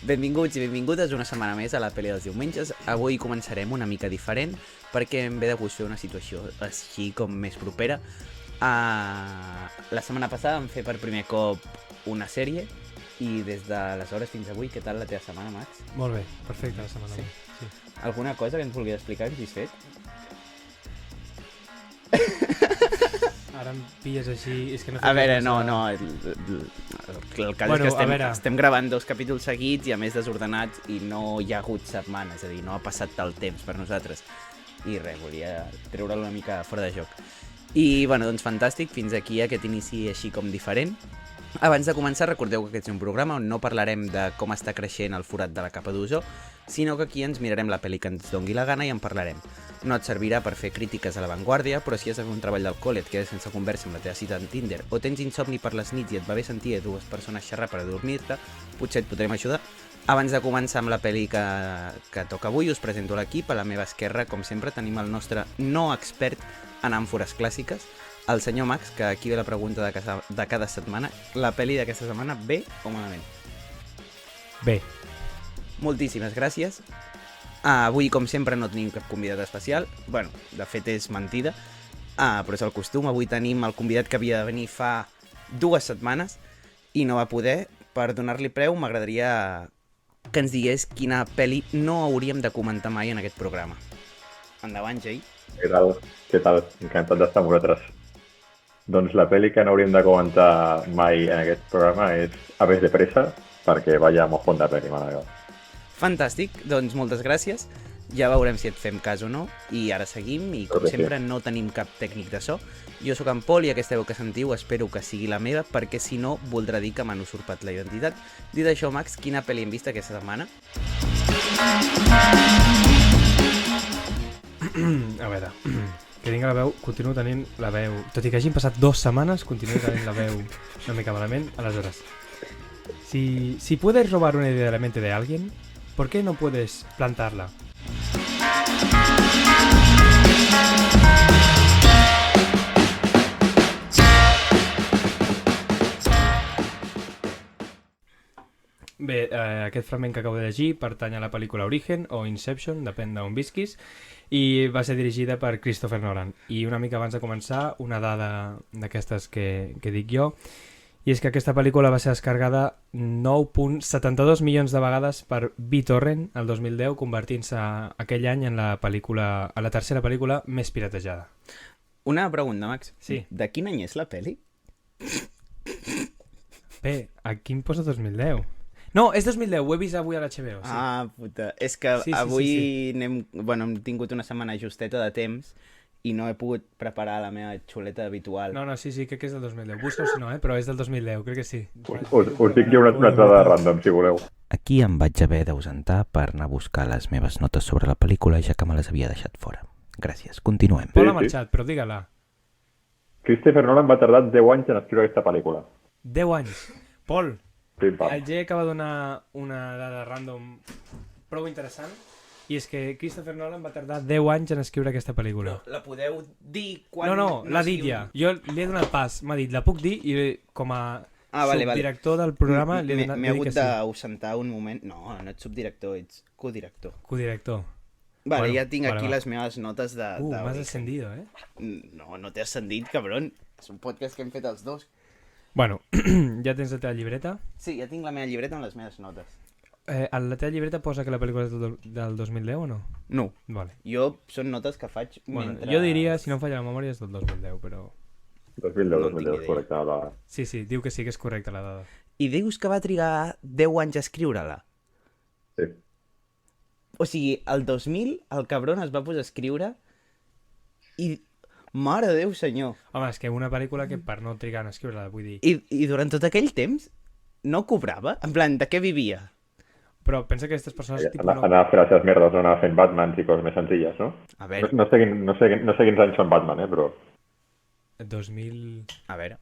Benvinguts i benvingudes una setmana més a la Pel·li dels diumenges. Avui començarem una mica diferent perquè em ve de gust fer una situació així com més propera. La setmana passada vam fer per primer cop una sèrie i des d'aleshores fins avui, què tal la teva setmana, Max? Molt bé, perfecte la setmana. Sí. Sí. Alguna cosa que ens vulguis explicar que has fet? Ara em pilles així... És que no A veure, massa... no. El cas és que estem gravant 2 capítols seguits i a més desordenats i no hi ha hagut setmanes, és a dir, no ha passat tal temps per nosaltres. I res, volia treure-lo una mica fora de joc. I, bueno, doncs fantàstic, fins aquí aquest inici així com diferent. Abans de començar, recordeu que aquest és un programa on no parlarem de com està creixent el forat de la capa d'ozó, sinó que aquí ens mirarem la pel·li que ens dongui la gana i en parlarem. No et servirà per fer crítiques a l'avantguàrdia, però si has de fer un treball del col·le, et quedes sense conversa amb la teva cita en Tinder, o tens insomni per les nits i et va bé sentir a 2 persones xerrar per adormir-te, potser et podrem ajudar. Abans de començar amb la pel·li que toca avui, us presento l'equip. A la meva esquerra, com sempre, tenim el nostre no expert en àmfores clàssiques, el senyor Max, que aquí ve la pregunta de cada setmana. La pel·li d'aquesta setmana, bé o malament? Bé. Moltíssimes gràcies. Avui, com sempre, no tenim cap convidat especial. Bueno, de fet és mentida, però és el costum. Avui tenim el convidat que havia de venir fa 2 setmanes i no va poder. Per donar-li preu, m'agradaria que ens digués quina pel·li no hauríem de comentar mai en aquest programa. Endavant, Jay. Què tal? Encantat d'estar amb vosaltres. Doncs la pel·li que no hauríem de comentar mai en aquest programa és Aves de pressa, perquè vaya mojón de pel·li, mare meva. Fantàstic, doncs moltes gràcies. Ja veurem si et fem cas o no. I ara seguim i, com sempre, no tenim cap tècnic de so. Jo sóc en Pol i aquesta veu que sentiu espero que sigui la meva, perquè si no voldrà dir que m'han usurpat la identitat. Dit això, Max, quina pel·li hem vist aquesta setmana? A veure, que tinc la veu, continuo tenint la veu... Tot i que hagin passat 2 setmanes, continuo tenint la veu una mica malament. Aleshores, si puedes robar una idea de la mente de alguien, ¿por qué no puedes plantarla? Bé, aquest fragment que acabo de llegir pertany a la pel·lícula Origen o Inception, depèn d'on visquis, i va ser dirigida per Christopher Nolan. I una mica abans de començar, una dada d'aquestes que dic jo, i és que aquesta pel·lícula va ser descarregada 9.72 milions de vegades per BitTorrent el 2010, convertint-se aquell any en la tercera pel·lícula més piratejada. Una pregunta, Max. Sí. De quin any és la pel·li? Bé, aquí em posa 2010. No, és 2010, ho he vist avui a l'HBO. Sí. Puta. És que Sí. avui hem tingut una setmana justeta de temps i no he pogut preparar la meva xuleta habitual. No, sí, crec que és del 2010. Busca-ho si no, però és del 2010, crec que sí. Us dic jo una dada random, si voleu. Aquí em vaig haver d'ausentar per anar a buscar les meves notes sobre la pel·lícula, ja que me les havia deixat fora. Gràcies, continuem. Pol ha marxat, però digue-la. Christopher Nolan va tardar 10 anys en escriure aquesta pel·lícula. 10 anys. Pol, Pim-pam. el G acaba de donar una dada random prou interessant, i és que Christopher Nolan va tardar 10 anys en escriure aquesta pel·lícula. La podeu dir quan... No, l'ha dit ja. Jo li he donat pas, m'ha dit, la puc dir, i com a subdirector del programa li he donat M'he dir hagut que sí. d'ausentar un moment. No ets subdirector, ets codirector. Codirector. Vale, Bueno, ja tinc aquí va. les meves notes de... M'has ascendido, eh? No t'he ascendit, cabron. És un podcast que hem fet els dos. Bueno, ja tens la teva llibreta. Sí, ja tinc la meva llibreta amb les meves notes. A la teva llibreta posa que la pel·lícula és del 2010 o no? No. Vale. Jo són notes que faig Bueno, mentre... jo diria, si no em falla la memòria, és del 2010, però... 2010, correcte. Sí, diu que sí que és correcta la dada. I dius que va trigar 10 anys a escriure-la? Sí. O sigui, el 2000 el cabron es va posar a escriure i... Mare de Déu, senyor. Home, és que una pel·lícula que per no trigar en escriure-la, vull dir... I durant tot aquell temps no cobrava? En plan, de què vivia? Però pensa que aquestes persones... Anar a fer les seves merdes, no anar fent Batman i coses més senzilles, no? A veure... No sé quins anys són Batman, però... 2000... A veure...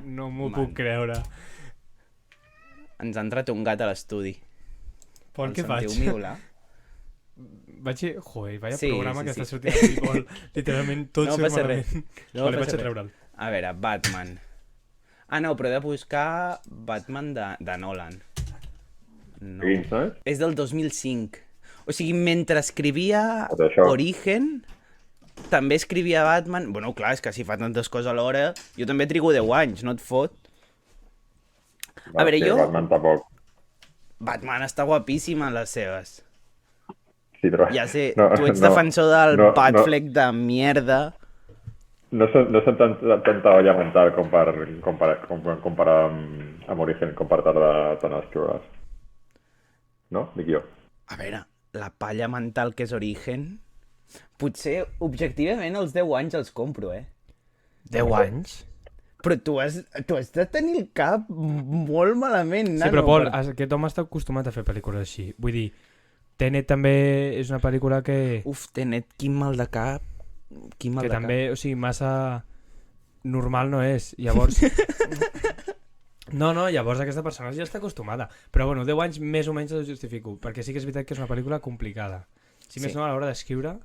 No m'ho puc creure. Ens ha entrat un gat a l'estudi. Pol, què faig? Sentiu miular? Vaig... Joder, vaya Sí, programa que sí. està sortint aquí, Pol. Literalment tot No surt passa malament. res. No vale, passa vaig a res. treure'l. A veure, Batman. Ah, no, però he de buscar Batman de Nolan. No. Begins, no és? És del 2005. O sigui, mentre escrivia Doncs això. Origen, també escrivia Batman. Bueno, clar, és que si fa tantes coses alhora, jo també trigo 10 anys, no et fot? A veure, jo... Batman tampoc. Batman està guapíssima en les seves. Sí, però... Ja sé, tu ets defensor del Batfleck de mierda. No són tanta olla mental comparar amb Origen, comparar-la tant les xules. No? Dic jo. A veure, la palla mental que és Origen... Potser, objectivament, els 10 anys els compro, 10 anys? Però tu has de tenir el cap molt malament, nano. Sí, però Pol, aquest home està acostumat a fer pel·lícules així. Vull dir, Tenet també és una pel·lícula que... Uf, Tenet, quin mal de cap. Quin mal que de també, cap. o sigui, massa normal no és. Llavors... No, llavors aquesta persona ja està acostumada. Però bueno, 10 anys més o menys ho justifico, perquè sí que és veritat que és una pel·lícula complicada. Si més no, a l'hora d'escriure,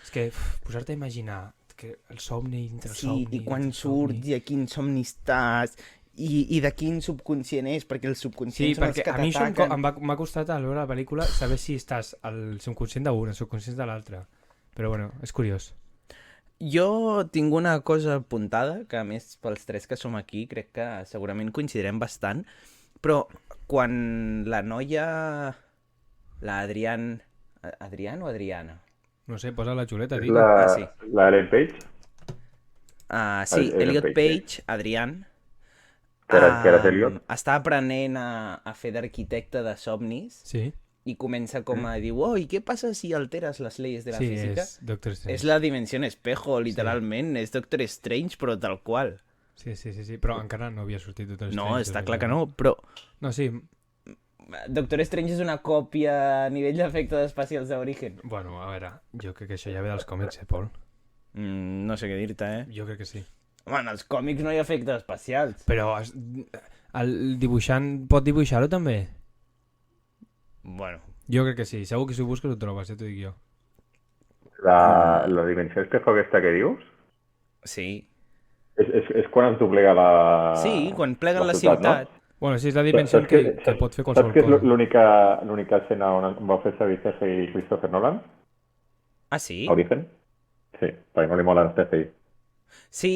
és que posar-te a imaginar que el somni dintre el somni... Sí, i quan surts i a quin somni estàs i de quin subconscient és, perquè el subconscient són els que t'ataquen. Sí, perquè a mi això m'ha costat a veure la pel·lícula saber si estàs al subconscient d'un, al subconscient de l'altre. Però bueno, és curiós. Jo tinc una cosa apuntada, que a més pels tres que som aquí crec que segurament coincidirem bastant, però quan la noia, la Adrián o Adriana? No sé, posa la xuleta, tio. La Ellen Page? Sí, Elliot Page, Adrián. Que era Elliot? Està aprenent a fer d'arquitecte de somnis. Sí. I comença com a dir, oh, ¿y qué pasa si alteras las leyes de la física? Sí, és Doctor Strange. És la dimensió espejo, literalment. Sí. És Doctor Strange, però tal qual. Sí. Però encara no havia sortit Doctor Strange. No, està clar que no, però... No, sí. Doctor Strange és una còpia a nivell d'efectes especials d'Origen. Bueno, a veure, jo crec que això ja ve dels còmics, Pol? No sé què dir-te, Jo crec que sí. Home, en els còmics no hi ha efectes especials. Però el dibuixant pot dibuixar-ho també? Bueno. Jo crec que sí. Segur que si ho busques ho trobes, ja t'ho dic jo. La dimensió espejo aquesta que dius? Sí. És quan es doblega la... Sí, quan pleguen la ciutat. No? Bueno, sí, és la dimensió que pot fer qualsevol cosa. Saps que és l'única escena on va fer servir CGI Christopher Nolan? Ah, sí? Origen? Sí, perquè no li mola el CGI. Sí,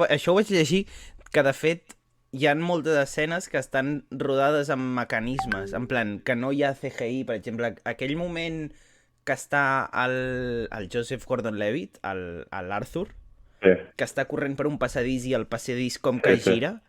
això ho vaig llegir, que de fet hi ha moltes escenes que estan rodades amb mecanismes, en plan, que no hi ha CGI, per exemple, aquell moment que està el Joseph Gordon-Levitt, l'Arthur, sí. Que està corrent per un passadís i el passadís com que gira.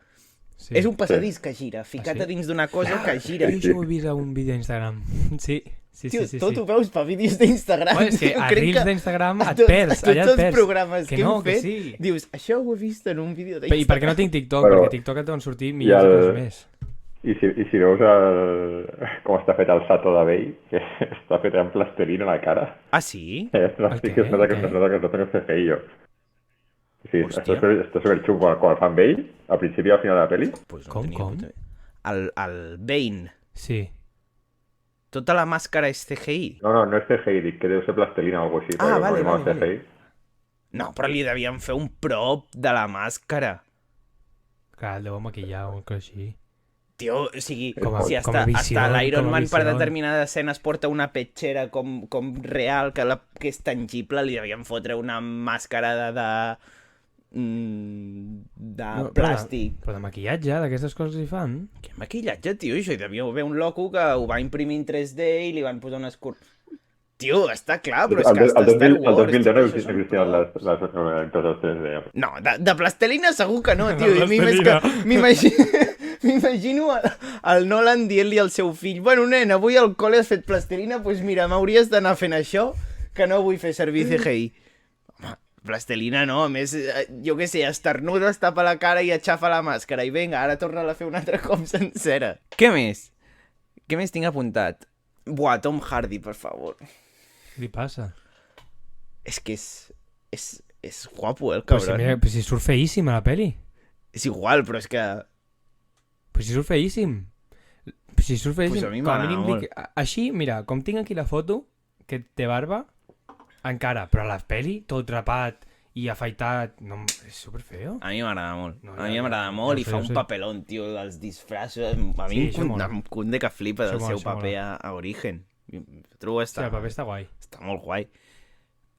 Sí. És un passadís que gira, ficat a dins d'una cosa que gira. Jo això ho he vist a un vídeo d'Instagram. Sí. Tio, tot ho veus per vídeos d'Instagram. És que a Reels d'Instagram et perds, allà et perds. Tots els programes que hem fet, sí. Dius, això ho he vist en un vídeo d'Instagram. I per què no tinc TikTok? Perquè TikTok et deuen sortir milions de coses més. I si veus com està fet el Sato de Bell, que està fet amb plastelina a la cara. Ah, sí? Es nota que no tengo CGI jo. Sí, està superxungo quan el fan Bale, al principi i al final de la pel·li. Pues no com? El Bane. Sí. Tota la màscara és CGI? No és CGI, dic que deu ser plastelina o alguna cosa així. Ah, vale. No, però li devien fer un prop de la màscara. Clar, el deu maquillar o cosa així. Tio, o sigui, si hasta l'Iron Man per determinades escenes porta una petxera com real, que és tangible, li devien fotre una màscara de plàstic. Però de maquillatge, d'aquestes coses hi fan? Què maquillatge, tio? Això hi devia haver un loco que ho va imprimir en 3D i li van posar unes Tio, està clar, però és que hasta Star Wars... El 2010 no existien les impresores 3D. No, de plastelina segur que no, tio. M'imagino el Nolan dient-li al seu fill, bueno, nen, avui al col·le has fet plastelina, doncs mira, m'hauries d'anar fent això, que no vull fer servir CGI. Home, plastelina no, a més, jo què sé, esternuda, es tapa la cara i aixafa la màscara, i vinga, ara torna-la a fer un altre cop sencera. Què més? Què més tinc apuntat? Buah, Tom Hardy, per favor. Què li passa? És que és guapo, el cabron. Però si surt feíssim a la peli. És igual, però és que... Però si surt feíssim. Si surt feíssim, pues a mi m'agrada molt. Així, mira, com tinc aquí la foto, que té barba, encara, però a la peli, tot rapat i afaitat... No, és superfeo. A mi m'agrada molt. No, A mi m'agrada molt i fa un sé. papelón, tio, dels disfraços. A mi em cunde que flipa del seu paper a Origen. Trobo que Sí, el paper està guai. està molt guai.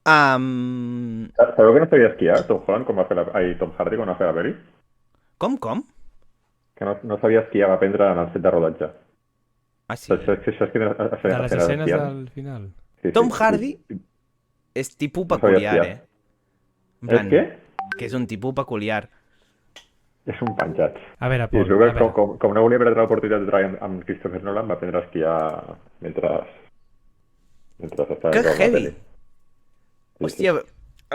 Sabeu que no sabia esquiar, Tom Holland, com va fer Tom Hardy quan va fer la peli? Com? Que no sabia esquiar, va aprendre en el set de rodatge. Ah, sí? Això és que De les escenes del final. Sí, Tom Hardy és tipus peculiar, esquiar. En plan, És què? que és un tipus peculiar. És un penjat. A veure, I Pol, Spielberg, com no volia perdre l'oportunitat de treballar amb Christopher Nolan, va aprendre a esquiar mentre estava Que gravant la heavy! peli. Sí, Hòstia,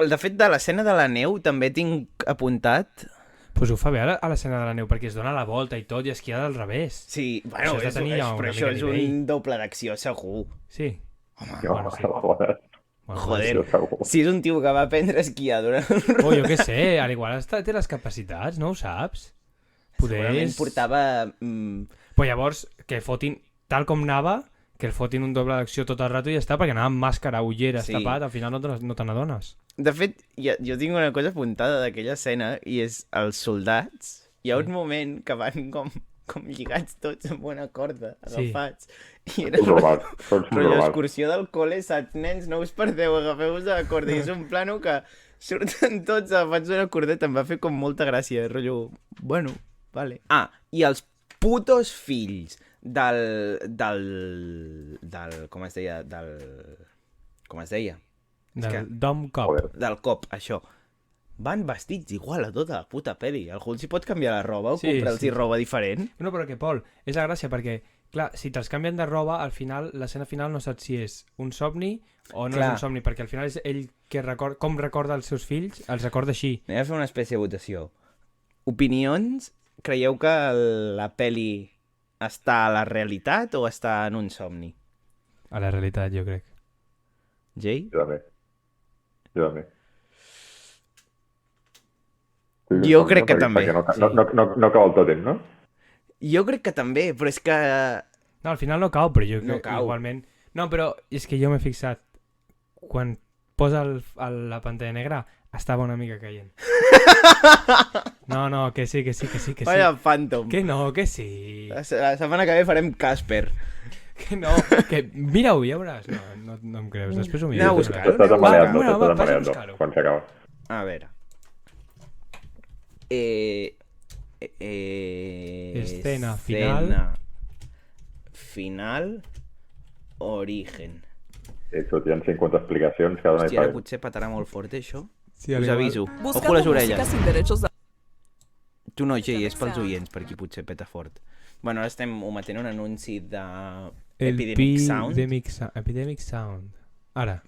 de fet, de l'escena de la neu també tinc apuntat... Pues ho fa bé a l'escena de la neu, perquè es dona la volta i tot i esquiar del revés. Sí, bueno, Això has de tenir ja però una això mica és de nivell. un doble d'acció, segur. Sí. Home, No, Bueno, sí. joder. Bueno, joder, sí, segur. si és un tio que va aprendre a esquiar durant... Oh, jo què sé, al igual té les capacitats, no ho saps? Segurament portava... Però llavors, que fotin, tal com anava, que el fotin un doble d'acció tot el rato i ja està, perquè anava amb màscara, ulleres, Sí. tapat, al final no te n'adones. De fet, jo tinc una cosa apuntada d'aquella escena i és els soldats. Hi ha un moment que van com lligats tots amb una corda, Sí. agafats. I era Tots robats, tots però robats. l'excursió del col·le, saps, nens, no us perdeu, agafeu-vos de la corda. I és un plano que surten tots agafats d'una cordeta. Em va fer com molta gràcia, rotllo... Bueno, vale. Ah, i els putos fills del com es deia? Com es deia? És que- Dom Cop. Joder. Del cop, això. Van vestits igual a tota la puta peli. El Hulk s'hi pot canviar la roba o Sí, comprar-los sí. roba diferent. No, però que, Pol, és la gràcia, perquè, clar, si te'ls canvien de roba, al final, l'escena final no saps si és un somni o no Clar. és un somni, perquè al final és ell que com recorda els seus fills, els recorda així. Anem a fer una espècie de votació. Opinions? Creieu que la peli està a la realitat o està en un somni? A la realitat, jo crec. Jay? Jo també. Jo crec que també. Perquè no cau el tòtem, no? Jo crec que també, però és que... No, al final no cau, però jo No crec cau. igualment... No, però és que jo m'he fixat, quan posa la pantalla negra, estava una mica caient. No, que sí. Vaya Phantom. Que no, que sí. La setmana que ve farem Casper. Que no, que mira-ho, ja veuràs. No em creus, després ho mires. Anem a buscar-ho. Estàs amaleando, Bueno, estàs vas a amaleando, buscar-ho. quan s'acaba. A veure. Escena final. Final. Origen. Tot hi ha 50 explicacions, cada una Hòstia, ara diferent. potser patarà molt fort, això. Sí, Us aviso. Buscando Ojo les música orelles. sin derechos de... Tu no, Jay, és pels oients, per aquí potser peta fort. Bueno, ara estem ometent un anunci de Epidemic Sound. Epidemic Sound. Ara.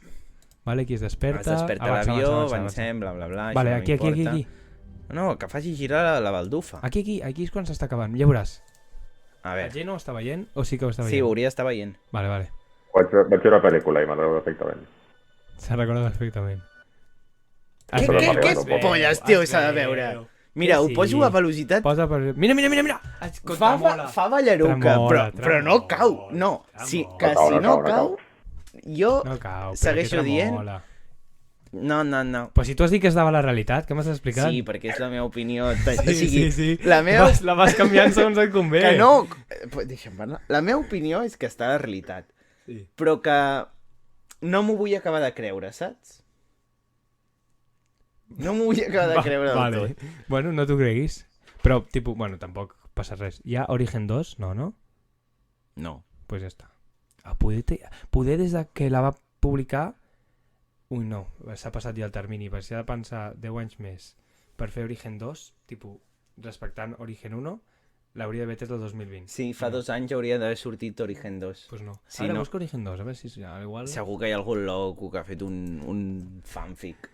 Vale, aquí es desperta. Es desperta l'avió, avancem, bla, bla, bla. Vale, això no aquí. m'importa. No, que faci girar la baldufa. Aquí és quan s'està acabant, ja veuràs. A El veure. Jay no ho està veient o sí que ho està Sí, veient? ho hauria d'estar veient. Vale. Vaig veure la pel·lícula i me'n recordo perfectament. Se recorda perfectament. Què polles, tio, s'ha de veure? Mira, ho poso a velocitat. Posa per... Mira! Fa ballaruca, però no cau. No, sí, que si no cau, jo No cau, però segueixo que dient... tremola. No. Però si tu has dit que es dava la realitat, què m'has explicat? Sí, perquè és la meva opinió. O sí, sigui, sí. la meva... La vas canviant segons et convé. Que no... Deixa'm parlar. La meva opinió és que està a la realitat. Sí. Però que no m'ho vull acabar de creure, saps? No m'ho vull acabar de creure del Vale. tot. Bueno, no t'ho creguis. Però, tipus, bueno, tampoc passa res. Hi ha Origen 2? No? No. Pues ja està. Poder des de que la va publicar... Ui, no, s'ha passat ja el termini, perquè si ha de pensar 10 anys més per fer Origen 2, tipus, respectant Origen 1, l'hauria d'haver tret el 2020. Sí, fa 2 anys hauria d'haver sortit Origen 2. Pues no. Sí, Ara no. busco Origen 2, a veure si igual... Segur que hi ha algun loco que ha fet un fanfic.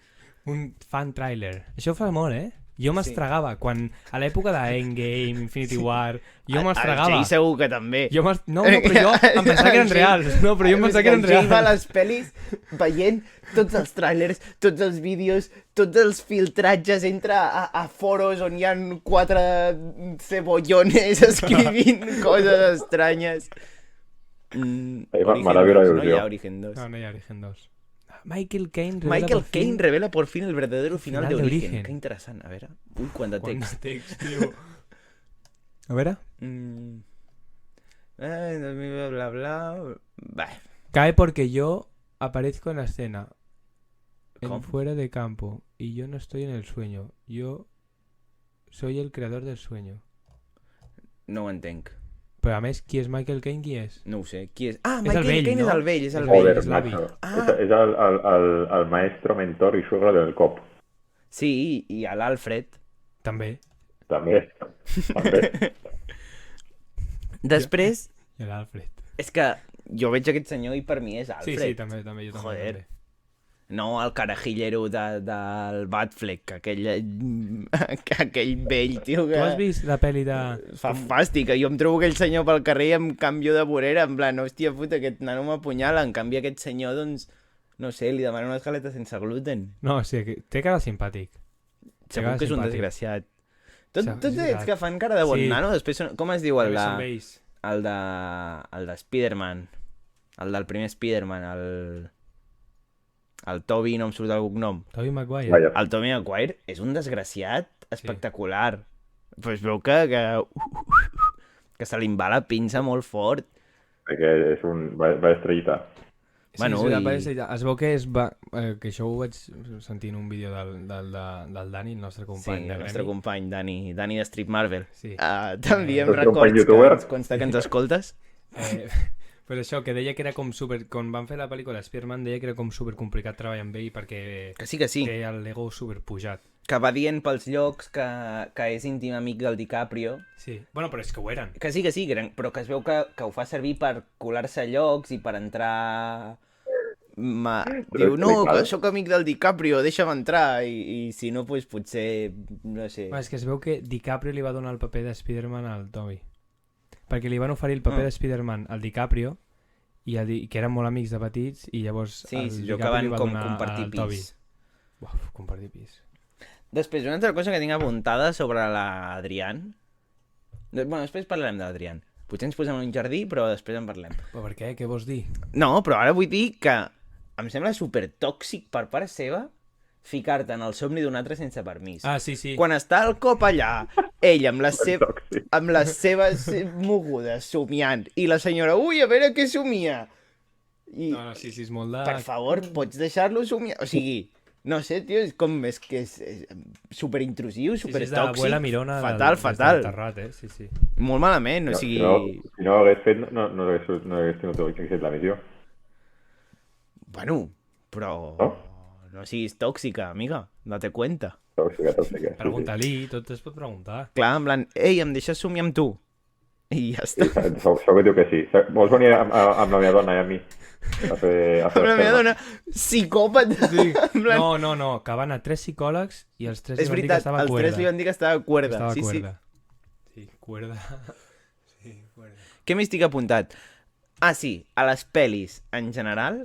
Un fan trailer. Això ho fa molt, eh? Jo m'estragava, quan a l'època d'Endgame, Infinity War, jo m'estragava. El Jay segur que també. No, però jo em pensava que eren reals. No, però jo em pensava que eren El Jay va a reals. les pel·lis veient tots els trailers, tots els vídeos, tots els filtratges, entra a foros on hi ha 4 cebollones escrivint coses estranyes. M'ha de veure No hi il·lusió. ha Origen 2. No hi ha Origen 2. Michael Caine revela por fin el verdadero final de Origen. Origen. Que interessant. A veure, quant de text. Tío. A ver. Bla, bla. Bah. Cae porque yo aparezco en la escena. ¿Cómo? Fuera de campo. Y yo no estoy en el sueño. Yo soy el creador del sueño. No ho entenc. Però a més, qui és Michael Caine, qui és? No ho sé. Qui és? Ah, És el Michael vell, Caine no? és el vell, és el És vell. Joder, és l'avi. macho. Ah. És el maestro, mentor i suegro del cop. Sí, i a l'Alfred. També. També. Després, I l'Alfred. és que jo veig aquest senyor i per mi és Sí, Alfred. sí, també, jo també. Joder. També. No el carajillero del Batfleck, aquell vell, tio, que... Tu has vist la pel·li de... Fa fàstic, jo em trobo aquell senyor pel carrer i em canvio de vorera, en plan, hòstia puta, aquest nano m'apunyala, en canvi aquest senyor, doncs, no sé, li demana unes galetes sense gluten. No, sí, té cara simpàtic. Segur que és un simpàtic. desgraciat. Sí, Tots és ells veritat. que fan cara de bon Sí. nano, després, com es diu el També són de... vells. El de Spider-Man, el del primer Spider-Man, el Tobey, no em surt el cognom. Tobey Maguire. Vaja. El Tobey Maguire és un desgraciat espectacular. Però es veu que se li en va la pinça molt fort. Perquè és un... Va estrellita. Sí, Bueno, sí, i- es veu que que això ho vaig sentir en un vídeo del Dani, el nostre Sí, company de el nostre Gremi. company, Dani de Street Marvel. Sí. T'enviem El company records que youtuber. ens consta que ens escoltes. Pues això, que deia que era com super... Quan van fer la pel·lícula Spider-Man deia que era com super complicat treballar amb ell perquè Que sí. té el l'ego super pujat. Que va dient pels llocs que és íntim amic del DiCaprio. Sí. Bueno, però és que ho eren. Que sí, però que es veu que ho fa servir per colar-se a llocs i per entrar... Diu, no, que sóc amic del DiCaprio, deixa'm entrar. I si no, doncs potser, no sé... És que es veu que DiCaprio li va donar el paper de Spider-Man al Tobey. Perquè li van oferir el paper de Spider-Man al DiCaprio i que eren molt amics de petits i llavors Sí, el jo que DiCaprio van li va com donar compartir al Tobey. pis. Uf, compartir pis. Després, una altra cosa que tinc apuntada sobre l'Adrián... Bueno, després parlarem de l'Adrián. Potser ens posem en un jardí, però després en parlem. Però per què? Què vols dir? No, però ara vull dir que em sembla super tòxic per part seva ficar-te en el somni d'un altre sense permís. Ah, sí, sí. Quan està el cop allà, ell amb les seves mogudes somiant, i la senyora, ui, a veure què somia. I, No, sí, és molt de... per favor, pots deixar-lo somiar? O sigui, no sé, tio, és superintrusiu, Sí, és de supertòxic. l'abuela Mirona fatal. del Terrat, sí, sí. Molt malament, o sigui... Si no ho hagués fet, no hagués tingut èxit la missió. Bueno, però... No? No siguis tòxica, amiga, date cuenta. Tòxica. Sí, Pregunta-li, tot es pot preguntar. Clar, en plan, ei, em deixes somiar amb tu? I ja està. sí. Segur que diu que sí. Vols venir amb la meva dona i amb mi? A fer Amb la meva dona, psicòpata. Sí. En plan, No, que van a 3 psicòlegs i els 3 és li van dir que veritat, estava els cuerda. tres li van dir que estava cuerda. Estava Sí, sí. cuerda. Sí, cuerda. Sí, cuerda. Què m'hi estic apuntat? Ah, sí, a les pel·lis, en general,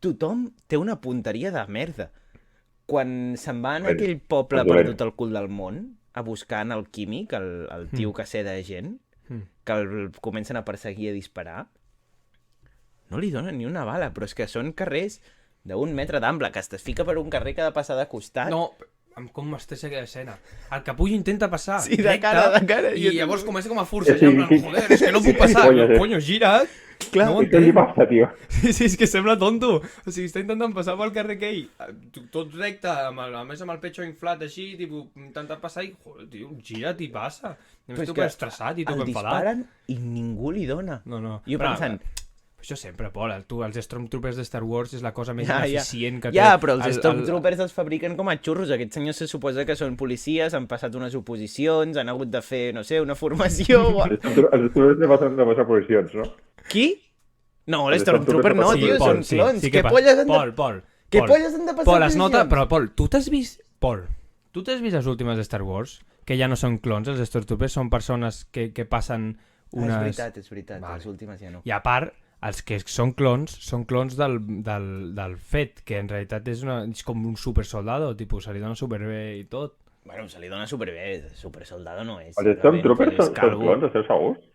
tothom té una punteria de merda. Quan se'n va en aquell poble perdut al cul del món, a buscar en el químic, el tio que sé de gent, que el comencen a perseguir i a disparar, no li donen ni una bala, però és que són carrers d'1 metre d'ample, que es fica per un carrer que ha de passar de costat. No, com m'estès aquella escena. El capullo intenta passar Sí, de recte, cara. i llavors comença com a forcejar, en plan, joder, és que no puc passar. Coño, Gira't. Clar, no ho Què li entenc. passa, tio? Sí, és que sembla tonto. O sigui, està intentant passar pel carrer que ell, tot recte, a més amb el pecho inflat així, tipus, intentant passar i, joder, tio, gira't i passa. I a més tu que estressat i tu el enfadat. disparen i ningú li dona. No. Jo pensant, Això sempre, Pol, tu, els Stormtroopers de Star Wars és la cosa més Ja, ineficient que té. ja, però els Stormtroopers els fabriquen com a xurros. Aquests senyors se suposa que són policies, han passat unes oposicions, han hagut de fer, no sé, una formació... Els estudiants de passar posicions, no? Qui? No, Els l'Stormtrooper no, Stormtroopers tio, són clons. Sí, Què polles han de... Pol. Què polles han de passar Pol, es nota... posicions? Però, Pol, tu t'has vist... Pol, tu t'has vist les últimes de Star Wars? Que ja no són clons, els Stormtroopers són persones que passen unes... És veritat, Vale. les últimes ja no. I a part, els que són clons del fet, que en realitat és com un supersoldado, tipus, se li dona superbé i tot. Bueno, se li dona superbé, supersoldado no és. Els Stormtroopers És són calvo. clons, esteu segurs?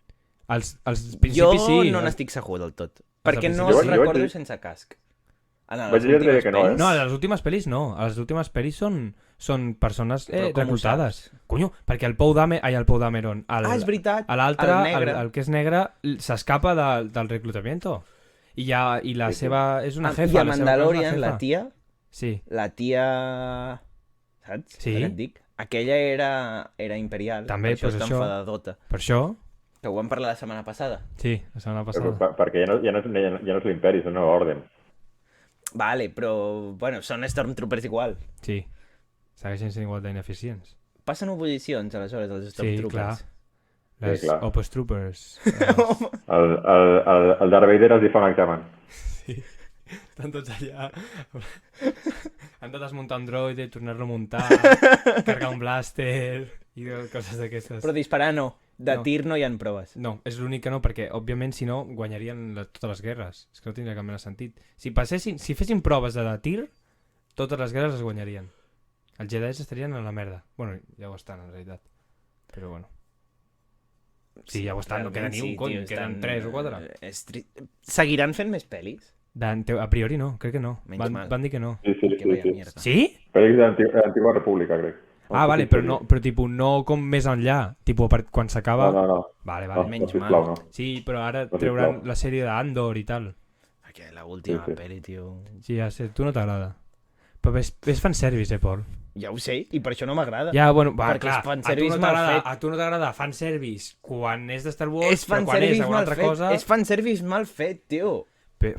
Als Jo principis sí. no n'estic segur del tot. Perquè no principi els sí. recordo sense casc. Vaig dir que no, No, a les últimes pel·lis no. A les últimes pel·lis són persones reclutades. Conyo, perquè el Poe Dameron, és veritat, l'altre, el que és negre, s'escapa del reclutamiento. I la seva... És una jefa. I a Mandalorian, la tia... Sí. La tia... Saps? Sí. Què et dic? Aquella era imperial. També, per això pues està això. enfadadota. Per això... Que ho vam parlar la setmana passada. Sí, la setmana passada. Perquè ja no és l'imperi, és una nova ordre. Vale, però... Bueno, són Stormtroopers igual. Sí. Segueixen sent igual d'ineficients. Passen oposicions, aleshores, els Sí, Stormtroopers. clar. Les Opus Troopers. El Darth Vader els hi fa un examen. Sí. Estan tots allà. Han de desmuntar un droide, tornar-lo a muntar, carregar un blaster i coses d'aquestes. Però disparar no. De No. tir no hi ha proves. No, és l'únic que no, perquè, òbviament, si no, guanyarien totes les guerres. És que no tindria cap mena de sentit. Si fessin proves de tir, totes les guerres les guanyarien. Els Jedis estarien en la merda. Bueno, ja ho estan, en realitat. Però, bueno. Sí, ja ho estan, no queda ni un, cony, queden 3 o 4. Seguiran fent més pel·lis? A priori no, crec que no. Menys mal. Van dir que no. Sí. Mierda. Sí? Pel·lis de l'antiga república, crec. Ah, vale, però tipus, no com més enllà. Tipus, quan s'acaba... No. Vale. menys no, mal. sisplau, no. Sí, però ara No, trauran sisplau. la sèrie d'Andor i tal. Perquè l'última Sí. pel·li, tio... Sí, ja sé, tu no t'agrada. Però és fanservice, Pol? Ja ho sé, i per això no m'agrada. Ja, bueno, va, Perquè clar, és fanservice mal fet. a tu no t'agrada fanservice quan és de Star Wars, És però quan és fanservice alguna mal altra fet. cosa... És fanservice mal fet, tio. De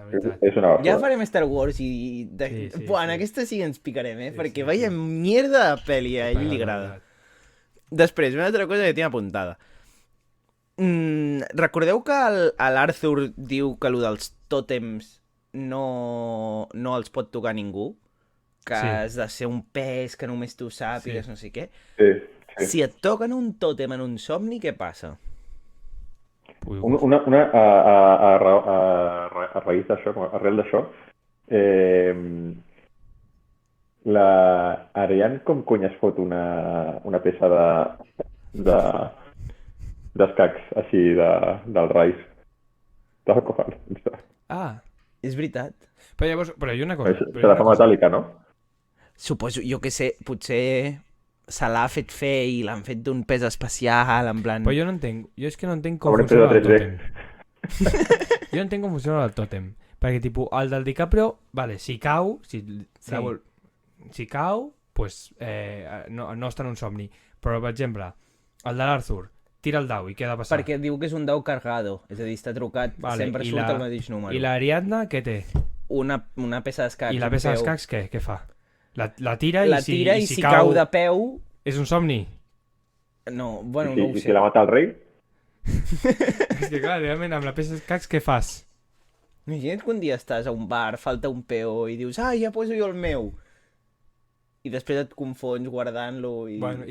veritat. És una Ja basura. farem Star Wars i... Sí, En aquesta sí ens picarem, perquè vaya mierda de pel·li, a ell li agrada. Després, una altra cosa que tinc apuntada. Recordeu que l'Arthur diu que allò dels tòtems no els pot tocar ningú? Que Sí. has de ser un pes, que només tu sàpigues, Sí. no sé què. Sí. Si et toquen un tòtem en un somni, què passa? A raïs d'això, arrel d'això, la Ariane com cony es fot una peça d'escacs així del raïs. Tal qual. Ah, És veritat. però llavors, però hi ha una cosa... Se la fa metàl·lica, no? Suposo, jo què sé, potser se l'ha fet fer i l'han fet d'un pes especial, en plan... Però jo no entenc, jo és que no entenc com Haurem funciona fet el el tòtem. Jo no entenc com funciona el tòtem. Perquè, tipus, el del DiCaprio, vale, si cau, si cau, pues, no està en un somni. Però, per exemple, el de l'Arthur, tira el dau i què ha de passar? Perquè diu que és un dau cargado, és a dir, està trucat, Vale, sempre i surt el mateix número. I l'Ariadna, què té? Una peça d'escacs. I la un peça peu. d'escacs, què fa? La tira La i si, tira i i si cau de peu... És un somni? No, bueno, I no ho si sé. la mata el rei? És que clar, realment, amb la peça d'escacs què fas? Imagina't que un dia estàs a un bar, falta un peó i dius, ja poso jo el meu. I després et confons guardant-lo i... Bueno,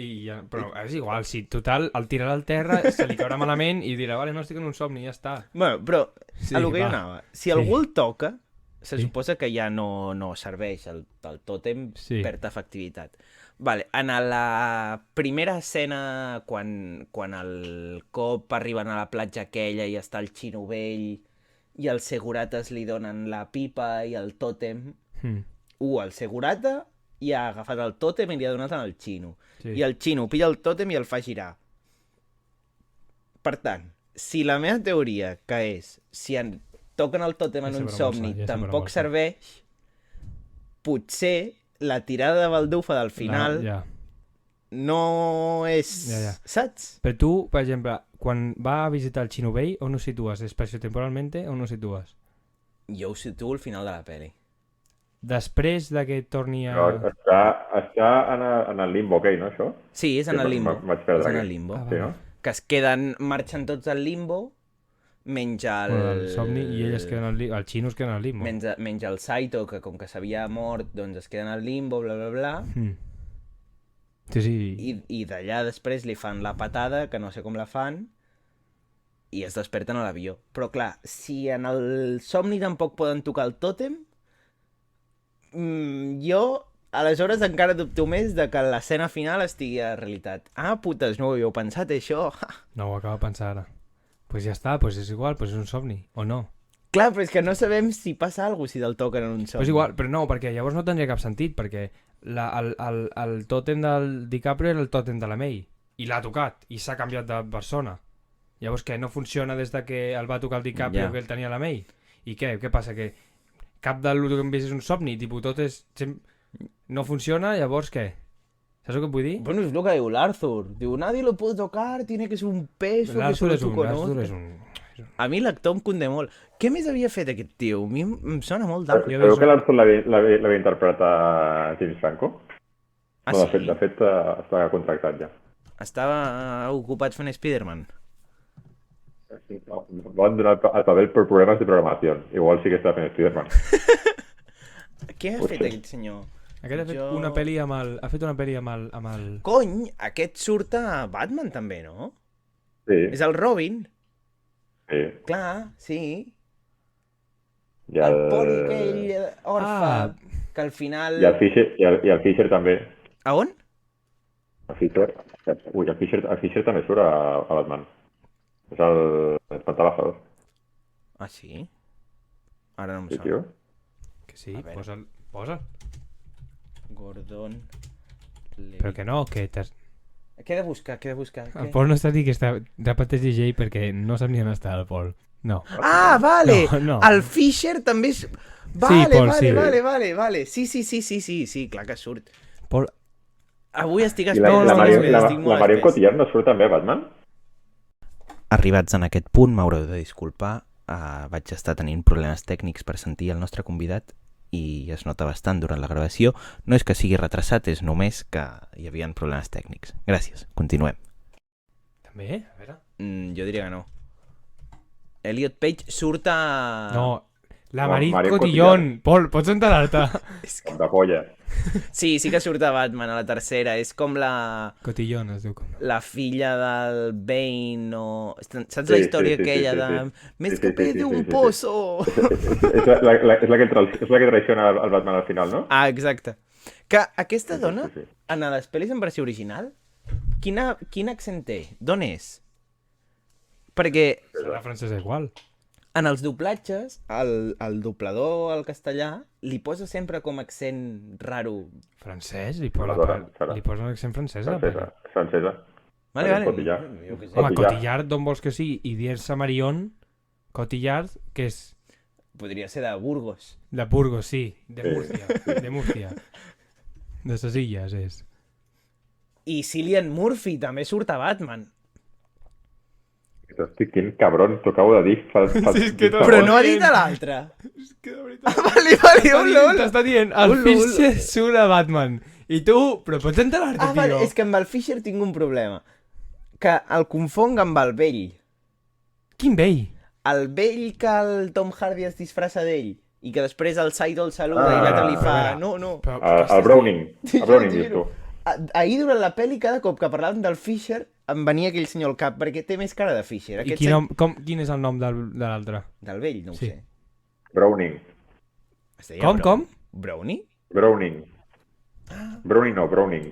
però és igual, si total el tirarà al terra, se li caurà malament i dirà, vale, no estic en un somni, ja està. Bueno, però Sí, a lo que jo va. anava, si algú el toca, se Sí. suposa que ja no serveix, el tòtem Sí. perd efectivitat. Vale, en la primera escena, quan el cop arriben a la platja aquella i està el xino vell i els segurates li donen la pipa i el tòtem, el segurata i ha agafat el tòtem i li ha donat al xino. Sí. I el xino pilla el tòtem i el fa girar. Per tant, si la meva teoria, que és, si toquen el tòtem en Ja sé un per on somni, vols anar, ja sé per on tampoc vols anar. serveix, potser la tirada de baldufa del final Ja. no és... Ja. Saps? Però tu, per exemple, quan va a visitar el xino vell, on ho situes? Espaciotemporalmente, on ho situes? Jo ho situo al final de la pel·li. Després de que torni a... Però està en el limbo aquell, no, això? Sí, és en el limbo. Vaig perdre És en aquí. el limbo. Ah, Sí, no? Que es queden, marxen tots al limbo, menja el somni i ell es queda en el limbo. El xino es queda en el limbo. menja el Saito, que com que s'havia mort, doncs es queda en el limbo, bla, bla, bla. Sí, sí. I d'allà després li fan la patada, que no sé com la fan, i es desperten a l'avió. Però clar, si en el somni tampoc poden tocar el tòtem, jo aleshores encara dubto més de que l'escena final estigui a realitat. Ah, putes, no ho havíeu pensat, això? No ho acaba de pensar ara. Pues ja està, pues és igual, pues és un somni, o no? Clar, però és que no sabem si passa alguna cosa si del toquen en un somni. Però és igual, però no, perquè llavors no tindria cap sentit, perquè el tòtem del DiCaprio era el tòtem de la May, i l'ha tocat, i s'ha canviat de persona. Llavors què, no funciona des de que el va tocar el DiCaprio que ell tenia la May? I què passa, que cap del que hem vist és un somni, tipus, tot és... no funciona, llavors què? Saps el que vull dir? Bueno, és el que diu l'Arthur. Diu, nadie lo puede tocar, tiene que ser un peso que solo tu conoces. L'Arthur és un... A mi l'actor em conté molt. Què més havia fet aquest tio? A mi em sona molt d'alt. Sabeu que l'Arthur l'havia interpretat James Franco? Ah, No, sí? de fet està contractat ja. Estava ocupat fent Spider-Man. Van donar el paper per problemes de programació. Igual sí que està fent Spider-Man. Què ha fet aquest senyor? Aquest ha fet una pel·li amb el... Ha fet una pel·li amb el... Cony, aquest surt a Batman també, no? Sí, És el Robin. sí. Clar, sí. I El poli aquell orfe, que al final... I el Fisher també. A on? El Fisher també surt a Batman. És el Espantalazos. Ah, sí? Ara no em Sí, sona. tio. Que sí, A veure. posa. Gordon... Però que no, que t'has... Què he de buscar? El Pol no està dient que està... Repeteix DJ perquè no sap ni on està el Pol. No. Ah, vale! No. El Fisher també és... Vale, Pol, sí. vale. Sí, clar que surt. Pol... Avui estic I la estic molt Marion espès. Cotillard no surt també a Batman? Arribats en aquest punt, m'haureu de disculpar. Vaig estar tenint problemes tècnics per sentir el nostre convidat i es nota bastant durant la gravació. No és que sigui retrasat, és només que hi havia problemes tècnics. Gràcies, continuem. També? A veure... Jo diria que no. Elliot Page surt a... No, la No, Marit Marion Cotillón. Pol, pots enterar-te? De polla. Sí que surt a Batman a la tercera. És com la Cotillón es diu com. filla del Bane o... Saps la història aquella de... Me Sí, escapé sí, de un sí. pozo! És la que traiciona el Batman al final, no? Ah, exacte. Que aquesta dona, Sí. en les pel·lis en versió original, quin accent té? D'on és? Perquè Serà francesa igual. en els doblatges, el doblador al castellà li posa sempre com accent raro. Francès? Li Serà. posa un accent francès? Francesa. Vale, vale. Cotillard. Jo què sé. Home, Cotillard. Cotillard, d'on vols que sigui? I dir-se Marion, Cotillard, que és Podria ser de Burgos. de Burgos, sí. De Sí, Múrcia. De Múrcia. De ses illes, és. I Cillian Murphy també surt a Batman. Hosti, quin cabron, t'ho acabo de dir. Sí, és que Però no ha dit a l'altre. És que de veritat... Vale, un lol. T'està dient, el Un lol. Fisher surt a Batman. I tu, però pots enterar-te, Ah, vale, tio. és que amb el Fisher tinc un problema. Que el confong amb el vell. Quin vell? El vell que el Tom Hardy es disfressa d'ell. I que després el Saido el saluda i l'altre li fa... a veure. No. Però, El Browning. El Browning, dius tu. Ahir durant la pel·li, cada cop que parlàvem del Fisher, em venia aquell senyor al cap, perquè té més cara de Fisher. I quin és el nom de l'altre? Del vell, no ho Sí. sé. Browning. Es deia Com? Brownie? Browning. Browning no, Browning.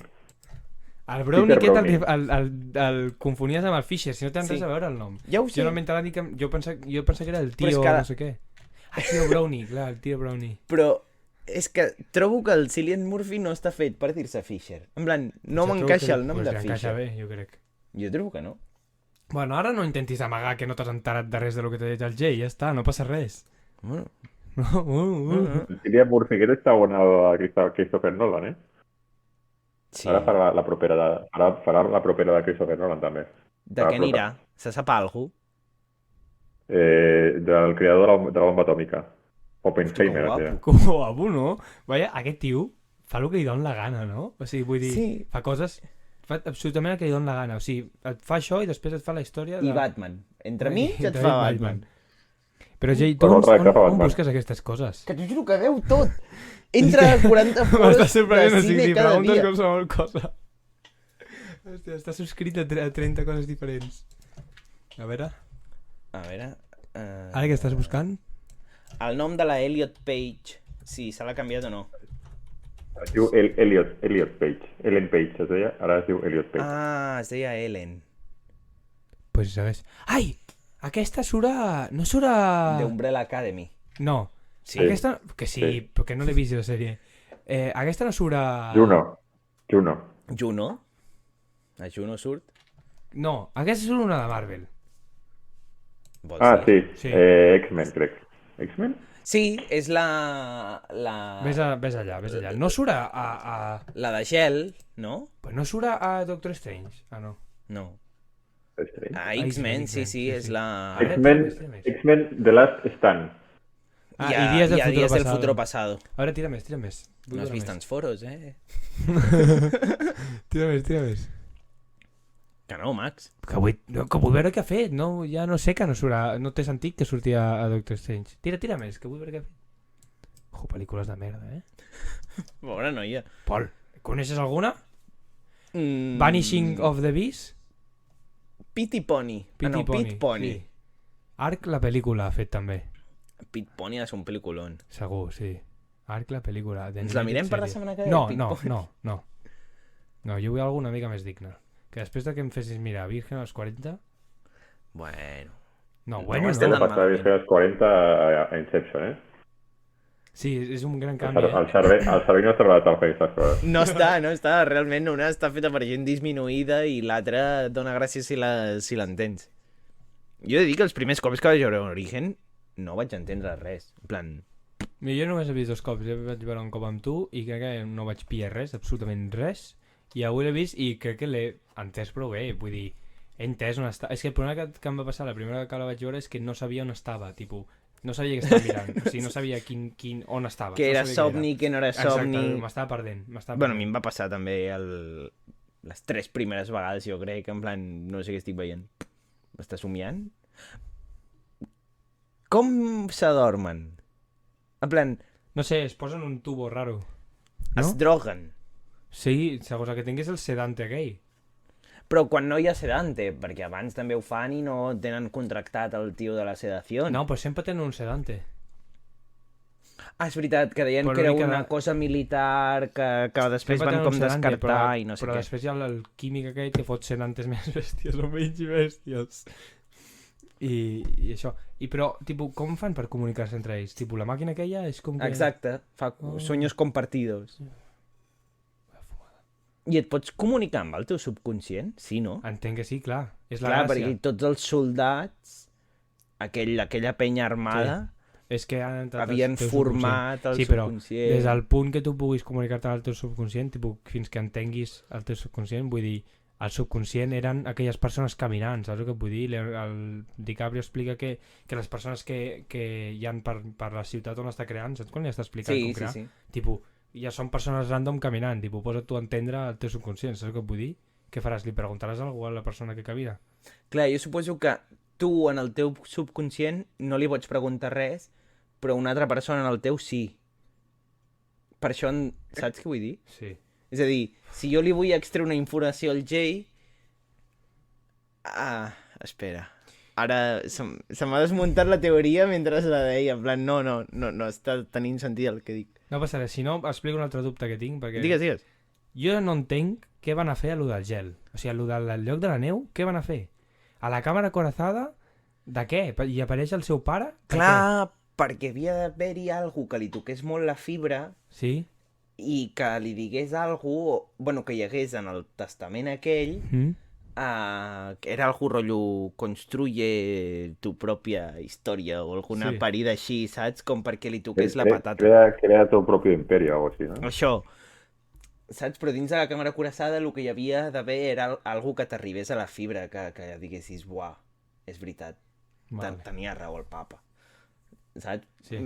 El Brownie Peter aquest el confonies amb el Fisher, si no té Sí. res a veure el nom. Ja ho sé, Jo normalment te l'ha dit que... Jo pensava que era el Però és tio que- no sé què. El tio Brownie, clar, el tio Brownie. però és que trobo que el Cillian Murphy no està fet per dir-se Fisher. En plan, no Jo m'encaixa trobo que- el nom pues de li encaixa Fisher. bé, jo crec. Jo trobo que no. Bueno, ara no intentis amagar que no t'has enterat de res de lo que t'ha dit el Jay, ja està, no passa res. Bueno, El Cillian Murphy aquest està on a Christopher Nolan, eh? sí. Ara farà la propera de Christopher Nolan, també. De què anirà? Se sap algú? Del creador de la bomba atòmica. Oppenheimer. Hosti, que sí. Com guapo, no? Vaja, aquest tio fa el que li dona la gana, no? O sigui, vull dir, Sí. fa coses... Fa absolutament el que li dona la gana. O sigui, et fa això i després et fa la història de... I Batman. Entre mi et Entre fa ell, Batman. Però Jay, tu Però on, res, que fa on Batman. busques aquestes coses? Que t'ho juro que veu tot. Entra a 40 M'està fores sorprenent, de o sigui, cine li cada preguntes dia. qualsevol cosa. Hòstia, està subscrit a 30 coses diferents. A veure... A veure... Ara què estàs buscant? El nom de la Elliot Page, si se l'ha canviat o no. Es diu Elliot Page. Ellen Page es deia, ara es diu Elliot Page. Ah, es deia Ellen. Pues sabes... Ai! Aquesta surt a... No surt a... The Umbrella Academy. No. Sí. Aquesta... Que sí, Sí. perquè no l'he vist la sèrie. Aquesta no surt a... Juno. Juno? A Juno surt? No, aquesta surt una de Marvel. Vols Ah, dir? sí. Sí. X-Men, crec. X-Men? Sí, és la... Ves allà. No surt a... La de gel, no? Pues no surt a Doctor Strange. Ah, no. No. Strange. A X-Men, sí, és la... X-Men The Last Stand. Ah, y Días del Futuro Pasado. Ahora tira més. No has vist tants foros, Tira més. Que no, Max. Que vull veure què ha fet. No, ja no sé que no surt a... No té sentit que surti a Doctor Strange. Tira més, que vull veure què ha fet. Ojo, pel·lícules de merda, Bona noia. Pol, coneixes alguna? Vanishing of the Beast? Pit Pony. Pit Pony. Sí. Arc, la pel·lícula, ha fet també. Pit Pony és un pel·lículon. Segur, sí. Arc, la pel·lícula. Ens la mirem per la setmana que ve? No, jo vull alguna mica més digna. Que després de que em fessis mirar Virgen als 40... Bueno. No, estem No passar Virgen als 40 a Inception, Sí, és un gran canvi, El cervell no està relatat amb aquestes coses. No està. Realment una està feta per gent disminuïda i l'altra dona gràcies si l'entens. Jo he de dir que els primers cops que vaig veure Origen no vaig entendre res. En plan... Jo només he vist 2 cops. Jo vaig veure un cop amb tu i crec que no vaig pillar res, absolutament res. I avui l'he vist i crec que l'he entès prou bé. Vull dir, he entès on està. És que el problema que em va passar la primera que la vaig veure és que no sabia on estava. Tipus, no sabia què estava mirant. O sigui, no sabia on estava. Que era somni, que no era somni... Exacte, m'estava perdent. Bueno, a mi em va passar també les 3 primeres vegades, jo crec, en plan, no sé què estic veient. M'està somiant? Com s'adormen? En plan... No sé, es posen un tubo raro. No? Es droguen. Sí, segons el que tinguis el sedante aquell. Però quan no hi ha sedante, perquè abans també ho fan i no tenen contractat el tio de la sedació. No, però sempre tenen un sedante. Ah, és veritat, que deien Però que era l'únic una cosa militar que després Sempre van tenen com un sedante, descartar i no sé però què. després hi ha el químic aquell que fot sedantes més bèsties o menys bèsties. I això. Però, tipus, com fan per comunicar-se entre ells? Tipus, la màquina aquella és com que... Exacte, fa sueños compartidos. I et pots comunicar amb el teu subconscient? Sí, no? Entenc que sí, clar. És la Clar, gràcia. perquè tots els soldats, aquella penya armada, És que han entrat havien al teu format el subconscient. Sí, però subconscient. des del punt que tu puguis comunicar-te amb el teu subconscient, tipus, fins que entenguis el teu subconscient, vull dir, el subconscient eren aquelles persones caminant, saps el que vull dir? El DiCaprio explica que les persones que hi han per la ciutat on està creant, saps quan li està explicant com crear? Sí. Tipus, ja són persones random caminant, tipus, posa't tu a entendre el teu subconscient, saps el que vull dir? Què faràs? Li preguntaràs a algú a la persona que camina? Clar, jo suposo que tu en el teu subconscient no li pots preguntar res, però una altra persona en el teu sí. Per això, saps què vull dir? Sí. És a dir, si jo li vull extreure una informació al Jay... Espera. Ara se m'ha desmuntat la teoria mentre la deia. En plan, no està tenint sentit el que dic. No passa res, si no, explico un altre dubte que tinc, perquè... Digues. Jo no entenc què van a fer a lo del gel. O sigui, a lo del lloc de la neu, què van a fer? A la càmera acorazada, de què? I apareix el seu pare? Clar, perquè havia d'haver-hi algú que li toqués molt la fibra... Sí? I que li digués algú, bueno, que hi hagués en el testament aquell, que era algú rotllo construye tu pròpia història o alguna parida així, saps? Com perquè li toqués la patata. Crea tu propi imperi o algo així, no? Això, saps? Però dins de la càmera acoraçada el que hi havia d'haver era algú que t'arribés a la fibra, que diguessis, buah, és veritat, tenia raó el papa, saps? Sí.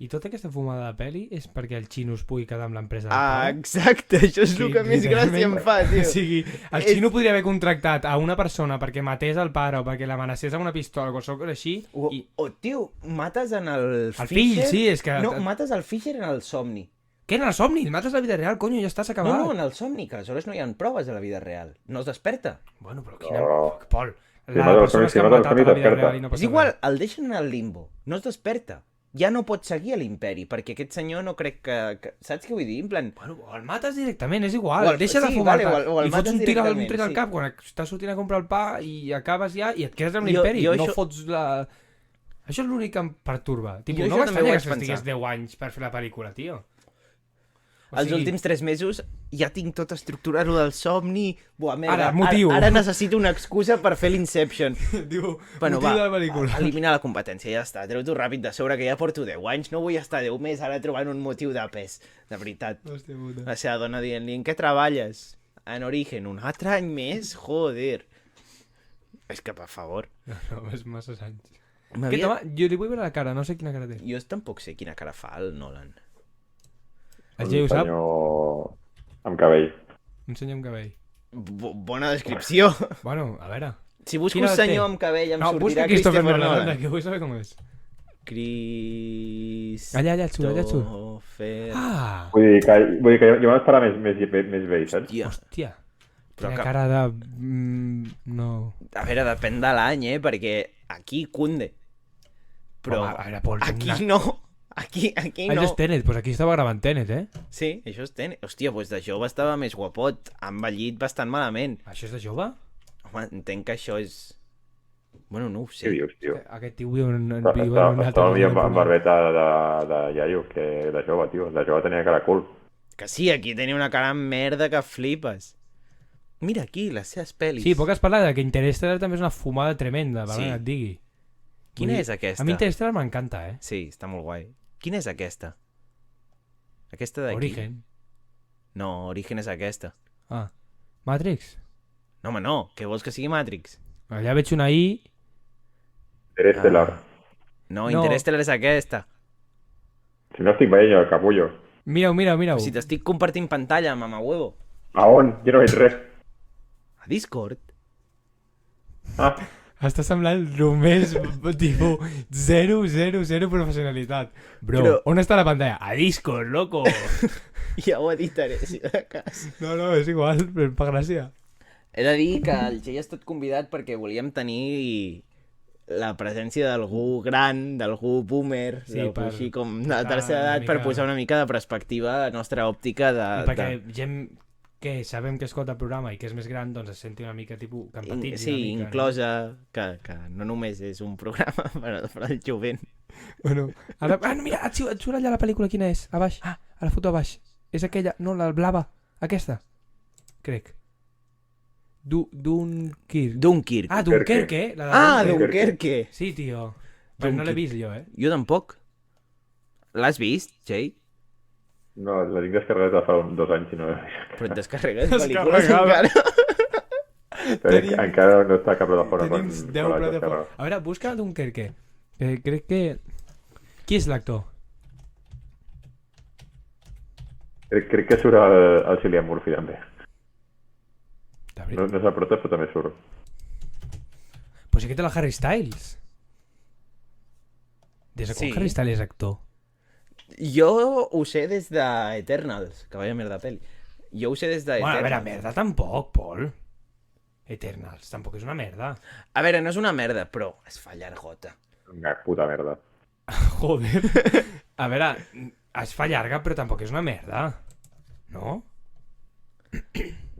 I tota aquesta fumada de peli és perquè el xino es pugui quedar amb l'empresa del pare? Exacte, això és el que més gràcia em fa, tio. O sigui, el xino podria haver contractat a una persona perquè matés el pare o perquè l'amenacés amb una pistola o qualsevol cosa així... O tio, mates en el Fisher... El fill, sí, és que... No, mates el Fisher en el somni. Què, en el somni? El mates a la vida real, conyo, ja està, s'ha acabat. No, en el somni, que aleshores no hi ha proves a la vida real. No es desperta. Bueno, però quina... Pol, la persona que ha matat a la vida real i no passa res. És igual, el deixen en el limbo. No es desperta. ja no pot seguir a l'imperi, perquè aquest senyor no crec que... Saps què vull dir? En plan... Bueno, o el mates directament, és igual. Deixa de vale, fumar-te. o el I fots mates un tir al directament, cap quan estàs sortint a comprar el pa i acabes ja i et quedes amb l'imperi. No això... fots la... Això és l'únic que em perturba. Tipo, Jo no això també ho m'estranya vaig que estigués pensar. 10 anys per fer la pel·lícula, tio. Els últims 3 mesos ja tinc tot estructurat del somni. Buah, merda, Ara, motiu. Ara necessito una excusa per fer l'Inception. Diu, Bueno, motiu de la pel·lícula. Elimina la competència, ja està. Treu-t'ho ràpid de sobre, que ja porto 10 anys. No vull estar 10 més ara trobant un motiu de pes. De veritat. Hòstia puta. La seva dona dient-li, en què treballes? En Origen, un altre any més? Joder. És que, per favor. No, és massa anys. M'havia- Aquest home, jo li vull veure la cara, no sé quina cara té. Jo tampoc sé quina cara fa el Nolan. El Jay ho sap? senyor amb cabell. Un senyor amb cabell. Bona descripció. Bueno, a veure. Si busco Quina un edat senyor té? amb cabell em No, busca sortirà Christopher Christopher Nolan, Nolan. que vull saber com és. Allà et surt, allà et surt. Christopher... Ah! Vull dir que jo m'esperava més vell, saps? Hòstia. Hòstia. Però Quina que- cara de... no... A veure, depèn de l'any, perquè aquí cunde. Però Home, a veure, Pol, aquí no. Aquí Allò no. és Tenet, doncs aquí estava gravant Tenet, Sí, això és Tenet. Hòstia, doncs de jove estava més guapot. Ha envellit bastant malament. Això és de jove? Home, entenc que això és... Bueno, no ho Què sé. dius, tio? Aquest tio viu en un altre... Estava millor amb barbeta de iaio que de jove, tio. De jove tenia cara cool. Que sí, aquí tenia una cara de merda que flipes. Mira aquí, les seves pel·lis. Sí, poc has parlat de que Interstellar també és una fumada tremenda, Sí. que et digui. Quina Vull dir, és aquesta? A mi Interstellar m'encanta, Sí, està molt guai. Quina és aquesta? Aquesta d'aquí? Origen. No, Origen és aquesta. Ah. Matrix. No, home, no. Què vols que sigui Matrix? Allà veig una I... Interestelar. No, No. Interstellar és aquesta. Si no estic veient jo el capullo. Mira'ho, mira'ho. Si t'estic compartint pantalla, mamahuevo. A on? Jo no veig res. A Discord. Ah, Està semblant només, tipus, 0 professionalitat. Bro, Però- on està la pantalla? A Discord, loco! Ja ho editaré, si de cas. No, és igual, però em fa gràcia. He de dir que el Jay ha estat convidat perquè volíem tenir la presència d'algú gran, d'algú boomer, Sí, d'algú per així com de posar tercera una edat, per mica- posar una mica de perspectiva a la nostra òptica de... I perquè gent que sabem que escolta el programa i que és més gran, doncs es senti una mica tipus que empatitzi Sí, una mica. inclosa, que no només és un programa per al jovent. No? Bueno, ara... Ah, no, mira, et surt allà la pel·lícula, quina és? A baix. Ah, a la foto a baix. És aquella, no, la blava. Aquesta. Crec. Dunkirk. Dunkirk. Ah, Dunkerque, la de Ah, Dunkerque. Dunkerque! Sí, tio. Però no l'he vist jo, Jo tampoc. L'has vist, Jay? no, la tinc descarregada de fa 2 anys i no... Però et descarregues Descarregada. pel·lícules encara. Però encara no està a cap plataforma. Tenim quan 10 la plataformes. descarrego. A veure, busca Dunkerque. Crec que... Qui és l'actor? Crec que surt el Cillian Murphy també. De No, veritat. no és el prota, però també surt. Pues aquest és el Harry Styles. Des de quan Sí. Harry Styles és actor? Jo ho sé des de Eternals, que vaya merda peli. Jo ho sé des de Bueno, a Eternals. veure, merda tampoc, Pol. Eternals, tampoc és una merda. A veure, no és una merda, però es fa llargota. Una puta merda. Joder. A veure, es fa llarga, però tampoc és una merda. No?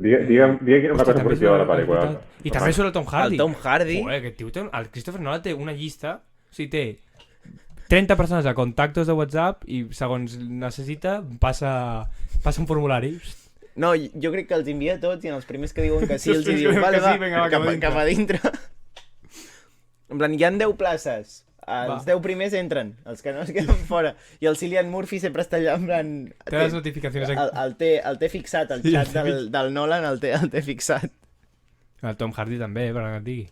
Digue'm una cosa també és positiva de la una- pel·lícula. és veritat. I també surt el Tom Hardy. El Tom Hardy. Joder, aquest tio té... El Christopher Nolan té una llista... O sigui, té 30 persones a contactos de WhatsApp i segons necessita passa un formulari. No, jo crec que els envia tots i en els primers que diuen que sí, els Els diu, primers vale, que sí, va, vinga, va, cap a dintre. En plan, hi ha 10 places. Els Va. 10 primers entren, els que no es queden fora. I el Cillian Murphy sempre està allà en plan... Té les notificacions. El té fixat, el Sí, xat el té del Nolan el té fixat. El Tom Hardy també, per que et digui.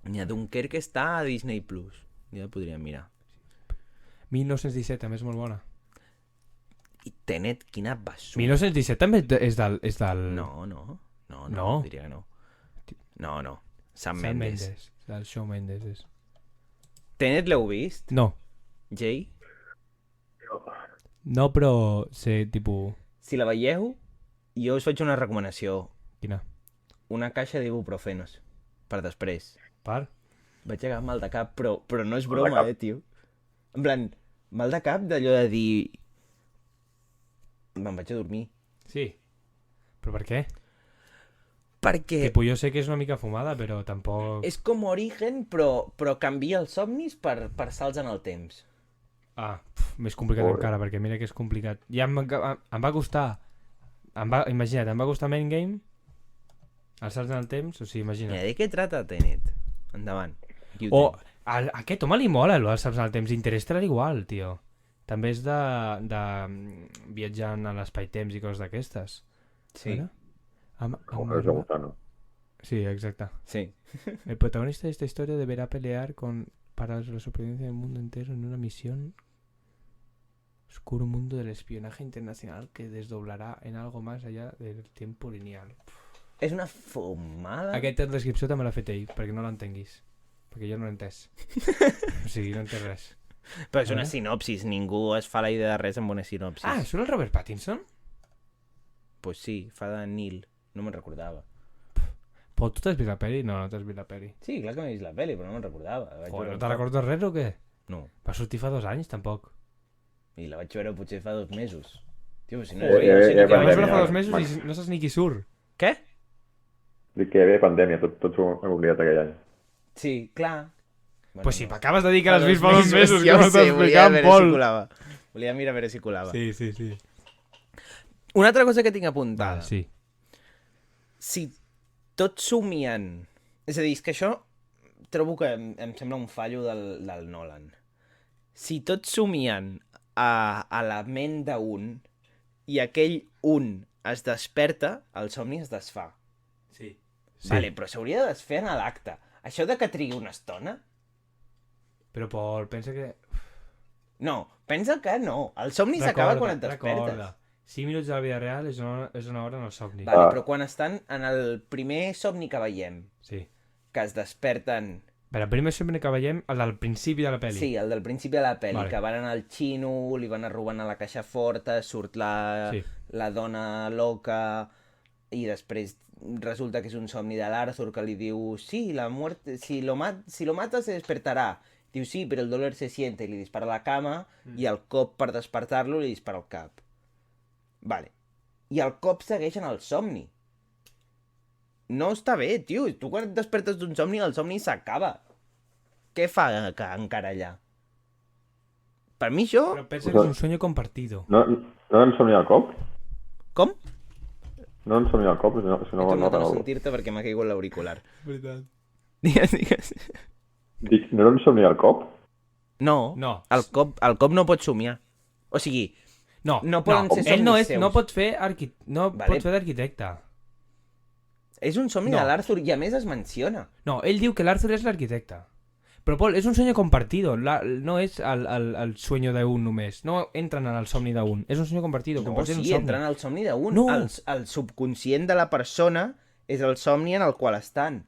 Ni a Dunkerque està a Disney+. Ja el podríem mirar. 1917 també és molt bona. I Tenet, quina basura. 1917 també és del... No, diria que no. No. Sam Mendes. El Shawn Mendes és... Tenet l'heu vist, No, Jay? no, però sé, tipus... Si la veieu, jo us faig una recomanació. Quina? Una caixa d'ibuprofenos. Per després. Per? Vaig agafar mal de cap, però no és broma, tio. En plan, mal de cap d'allò de dir... Me'n vaig a dormir. Sí. Però per què? Perquè Tipo, jo sé que és una mica fumada, però tampoc... és com Origen, però canvia els somnis per salts en el temps. Més complicat Pobre. encara, perquè mira que és complicat. Ja em va costar... Imagina't, em va costar Endgame, els salts en el temps, o sigui, imagina't. Mira, de què trata Tenet? Endavant. Aquí ho O, tens. a aquest home li mola, els salts en el temps. Interstellar igual, tio. També és de viatjant a l'espai-temps i coses d'aquestes. Sí, ¿Verdad? Como es de gusano. Sí, exacte. sí. El protagonista de esta historia deberá pelear para la supervivencia del mundo entero en una misión oscuro mundo del espionaje internacional que desdoblará en algo más allá del tiempo lineal. És una fumada. Aquesta descripció també l'ha fet ell, perquè no l'entenguis. Perquè jo no l'he entès. O sigui, no he entès res. Però és una sinopsis, ningú es fa la idea de res amb una sinopsis. Ah, surt el Robert Pattinson? Pues sí, fa de Neil. No me'n recordava. Però tu t'has vist la peli? No, no t'has vist la peli. Sí, clar que m'he vist la pel·li, però no me'n recordava. La vaig Joder, veure no un te cop. recordes res o què? No. Va sortir fa 2 anys, tampoc. I la vaig veure potser fa 2 mesos. Tio, si no, Joder, no sé ni La què vas pandèmia, veure fa va. 2 mesos Max. i no saps ni qui surt. Què? Dic que hi havia pandèmia, tots ho hem oblidat aquell any. Sí, clar. Bueno, Pues si no. m'acabes de dir que Fa l'has vist fa 2 mesos, mesos, ja que ho m'estàs sé, volia explicant, veure si Pol. colava. Volia mirar a veure si colava. Sí, sí, sí. Una altra cosa que tinc apuntada. Sí. Si tots somien... És a dir, és que això trobo que em sembla un fallo del Nolan. Si tots somien a la ment d'un i aquell un es desperta, el somni es desfà. Sí. Vale, però s'hauria de desfer en l'acte. Això de que trigui una estona? Però Pol, pensa que... No, pensa que no. El somni s'acaba quan et despertes. 5 minuts de la vida real és una hora en el somni. Vale, però quan estan en el primer somni que veiem, Sí. que es desperten... Però el primer somni que veiem, el del principi de la pel·li. Sí, el del principi de la pel·li, Vale. que van anar al xino, li van anar robant a la caixa forta, surt la Sí. dona loca, i després resulta que és un somni de l'Arthur que li diu sí, la muerte, si lo mata se despertarà. Diu sí, però el dolor se siente, i li dispara a la cama, i el cop per despertar-lo li dispara al cap. Vale. I el cop segueix en el somni. No està bé, tio. Tu quan et despertes d'un somni, el somni s'acaba. Què fa encara allà? Per mi això... Però pensa que és un sueño compartido. No en somnia al cop? Com? No en somnia al cop, si no He tornat a no recordo. sentir-te perquè m'ha caigut l'auricular. Veritat. Digues, digues. Dic, no en somnia al cop? No, No. el cop no pot somiar. O sigui, No, No poden ser ell no, somnis seus. no pot fer Vale. pot fer d'arquitecte. és un somni No. de l'Arthur i a més es menciona. No, ell diu que l'Arthur és l'arquitecte. Però, Pol, és un sueño compartido. No és el sueño d'un només. No entren en el somni d'un. És un sueño compartido. No, Comparteixen sí, un somni. entren al somni d'un. No. El subconscient de la persona és el somni en el qual estan.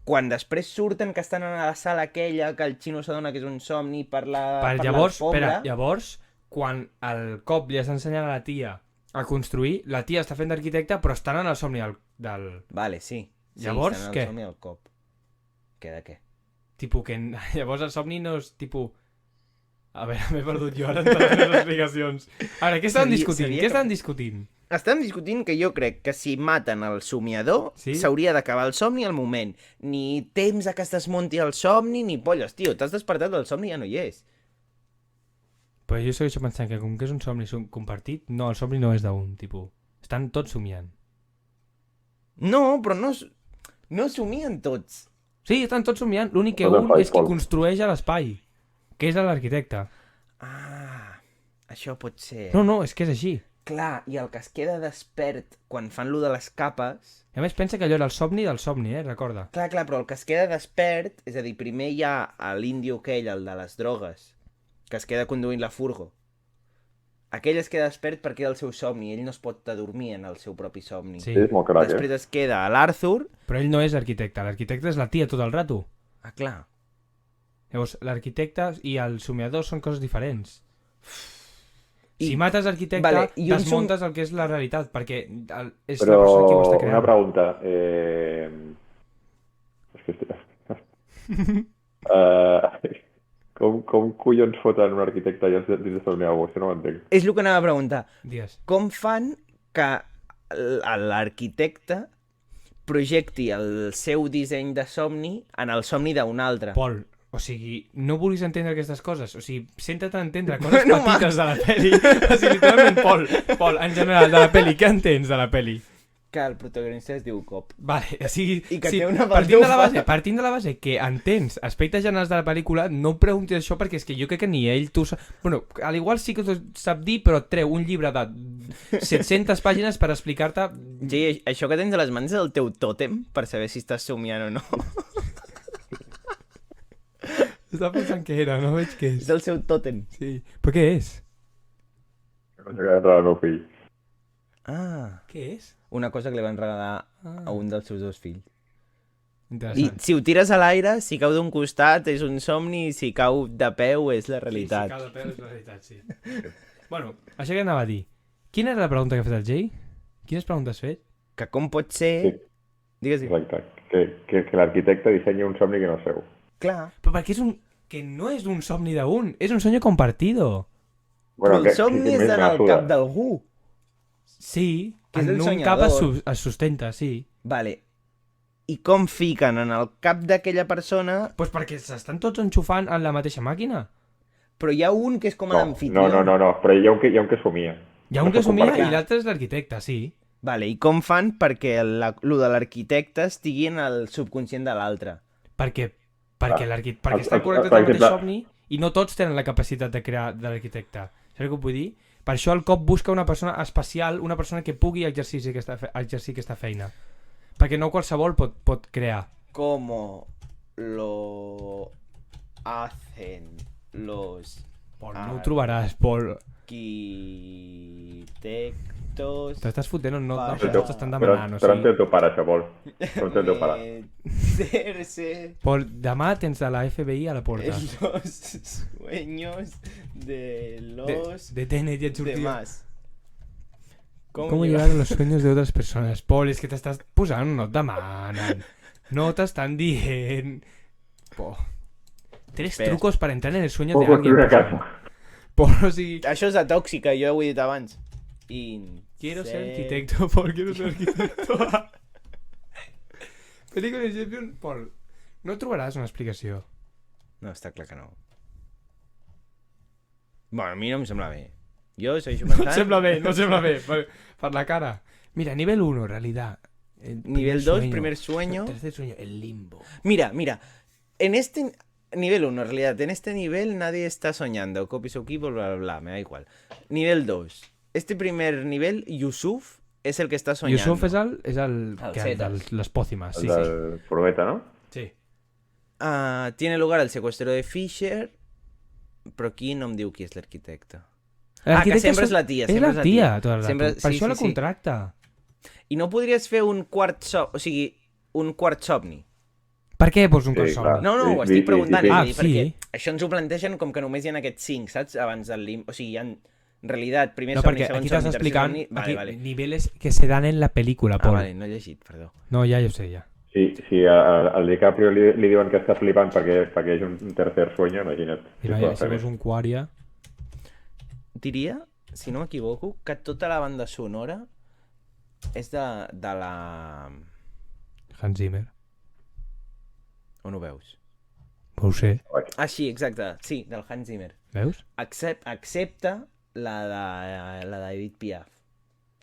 Quan després surten que estan a la sala aquella, que el xino s'adona que és un somni per Llavors, l'alfombra... llavors, quan el cop li està ensenyant a la tia a construir, la tia està fent d'arquitecte, però estan en el somni del... Vale, sí. Llavors, estan en què? el somni del cop. Què de què? Tipo que... Llavors el somni no és, tipo... A veure, m'he perdut jo ara en totes les explicacions. A veure, què estan discutint? sabia Què que- estan discutint? Estem discutint que jo crec que si maten el somiador, Sí? s'hauria d'acabar el somni al moment. Ni temps a que es desmunti el somni, ni polles, tio. T'has despertat del somni i ja no hi és. Però jo segueixo pensant que com que és un somni compartit, no, el somni no és d'un, tipus. Estan tots somiant. No, però no somien tots. Sí, estan tots somiant. L'únic que Tot el un és qui Pol. construeix a l'espai, que és l'arquitecte. Ah, això pot ser... No, és que és així. Clar, i el que es queda despert quan fan lo de les capes... I a més pensa que allò era el somni del somni, recorda. Clar, però el que es queda despert... És a dir, primer hi ha l'índio aquell, el de les drogues, que es queda conduint la furgo. Aquell es queda despert perquè era el seu somni. Ell no es pot adormir en el seu propi somni. Sí. Sí, és molt crac, Després es queda l'Arthur... Però ell no és arquitecte. L'arquitecte és la tia tot el rato. Ah, clar. Llavors, l'arquitecte i el somiador són coses diferents. I- Si mates l'arquitecte, Vale, i un desmuntes el que és la realitat, perquè és Però la persona qui ho està creant. una pregunta. És que estic... Com collons foten un arquitecte dins de Somniago? Això no ho entenc. És el que anava a preguntar. Digues. Com fan que l'arquitecte projecti el seu disseny de somni en el somni d'un altre? Pol, o sigui, no vulguis entendre aquestes coses. O sigui, senta't a entendre coses petites de la peli. O sigui, literalment, Pol, en general, de la peli, què entens de la peli? Que el protagonista es diu Cop. Vale, o sigui, I que sí, té una partint de la base que entens aspectes generals de la pel·lícula, no preguntis això perquè és que jo crec que ni ell tu sap... Bueno, a l'igual sí que t'ho sap dir, però et treu un llibre de 700 pàgines per explicar-te... Sí, això que tens a les mans és el teu tòtem per saber si estàs somiant o no. Estava pensant què era, no veig què és. És el seu tòtem. Sí. Però què és? No sé què entra el meu fill. Ah, Què és? una cosa que li van regalar a un dels seus 2 fills. I Interessant. si ho tires a l'aire, si cau d'un costat és un somni, i si cau de peu és la realitat. Sí, si cada peu és la realitat, sí. Bueno, això que anava a dir. Quina era la pregunta que ha fet el Jay? Quines preguntes has fet? Que com pot ser... Sí. Digues. Exacte. Que l'arquitecte dissenya un somni que no és seu. Clar. Però perquè és un... Que no és un somni d'un, és un sueño compartido. Però el somni és en el cap d'algú. Sí, Que és en el un soñador. cap es sustenta, sí. Vale. I com fiquen en el cap d'aquella persona... Pues perquè s'estan tots enxufant en la mateixa màquina. Però hi ha un que és com No, l'anfitrió. no, però hi ha un que somia. Hi ha un No que s'ho somia comparteix. i l'altre és l'arquitecte, sí. Vale, i com fan perquè lo de l'arquitecte estigui en el subconscient de l'altre? Perquè Ah, està connectat per al mateix exemple- somni i no tots tenen la capacitat de crear de l'arquitecte. Saps què vull dir? Per això el cop busca una persona especial, una persona que pugui exercir aquesta feina. Perquè no qualsevol pot crear. ¿Cómo lo hacen los Pol, no ho trobaràs, Pol. arquitectos? T'estàs fotent, no Vale. t'estan Però demanant, o on té el sigui... teu pare, això, Pol? On té el teu pare? Meterse Pol, demà tens de la FBI a la porta. en los sueños de los De Tenet ja et sortia. demás. ¿Cómo llegar a los sueños de otras personas? Pol, és que t'estàs posant, no et demanen. No t'estan dient... Po. 3 Espera. trucos para entrar en el sueño Puc de alguien. construir una casa. Pol, o sigui... Això és atòxica, jo ho he dit abans. Quiero ser arquitecto, Pol, quiero ser arquitecto. Película Inception, Pol, no trobaràs una explicació. No, està clar que no. Bueno, a mi no em sembla bé. Jo segueixo No pensant... et sembla bé, no et sembla bé, per la cara. Mira, nivel 1, realidad. El Nivel 2, primer sueño. Tercer sueño, el limbo. Mira, en este nivel 1, en realidad, en este nivel nadie está soñando. Copy su equipo, bla, bla, bla, me da igual. Nivel 2. Este primer nivel, Yusuf, es el que está soñando. Yusuf és el El que Zeta. les pòcimes, El sí. del Prometa, no? Sí. Tiene lugar el secuestro de Fisher, però aquí no em diu qui és l'arquitecte. que L'arquitecte sempre és la tia. És la tia, tot el Sempre- rato. Per sí, això sí, la sí. contracta. I no podries fer un quart un quart somni? Per què vols un Sí, cos clar. somni? No, ho Sí, estic preguntant. sí, és a sí. dir, Ah, sí. perquè això ens ho plantegen com que només hi ha aquests 5, saps? Abans del lim... O sigui, hi ha... En realitat, primer No, somni, perquè segon aquí somni, t'estàs tercer explicant somni... Vale, aquí, vale. niveles que se dan en la pel·lícula, Pol. Vale, no he llegit, perdó. No, ja ho sé, ja. Si al DiCaprio li diuen que està flipant perquè és un tercer sueño, imagina't. I vaja, si vols un quart ja... Diria, si no m'equivoco, que tota la banda sonora és de la... Hans Zimmer. On ho veus? Ho sé. Ah, sí, exacte. Sí, del Hans Zimmer. Veus? Excepte la de Edith Piaf,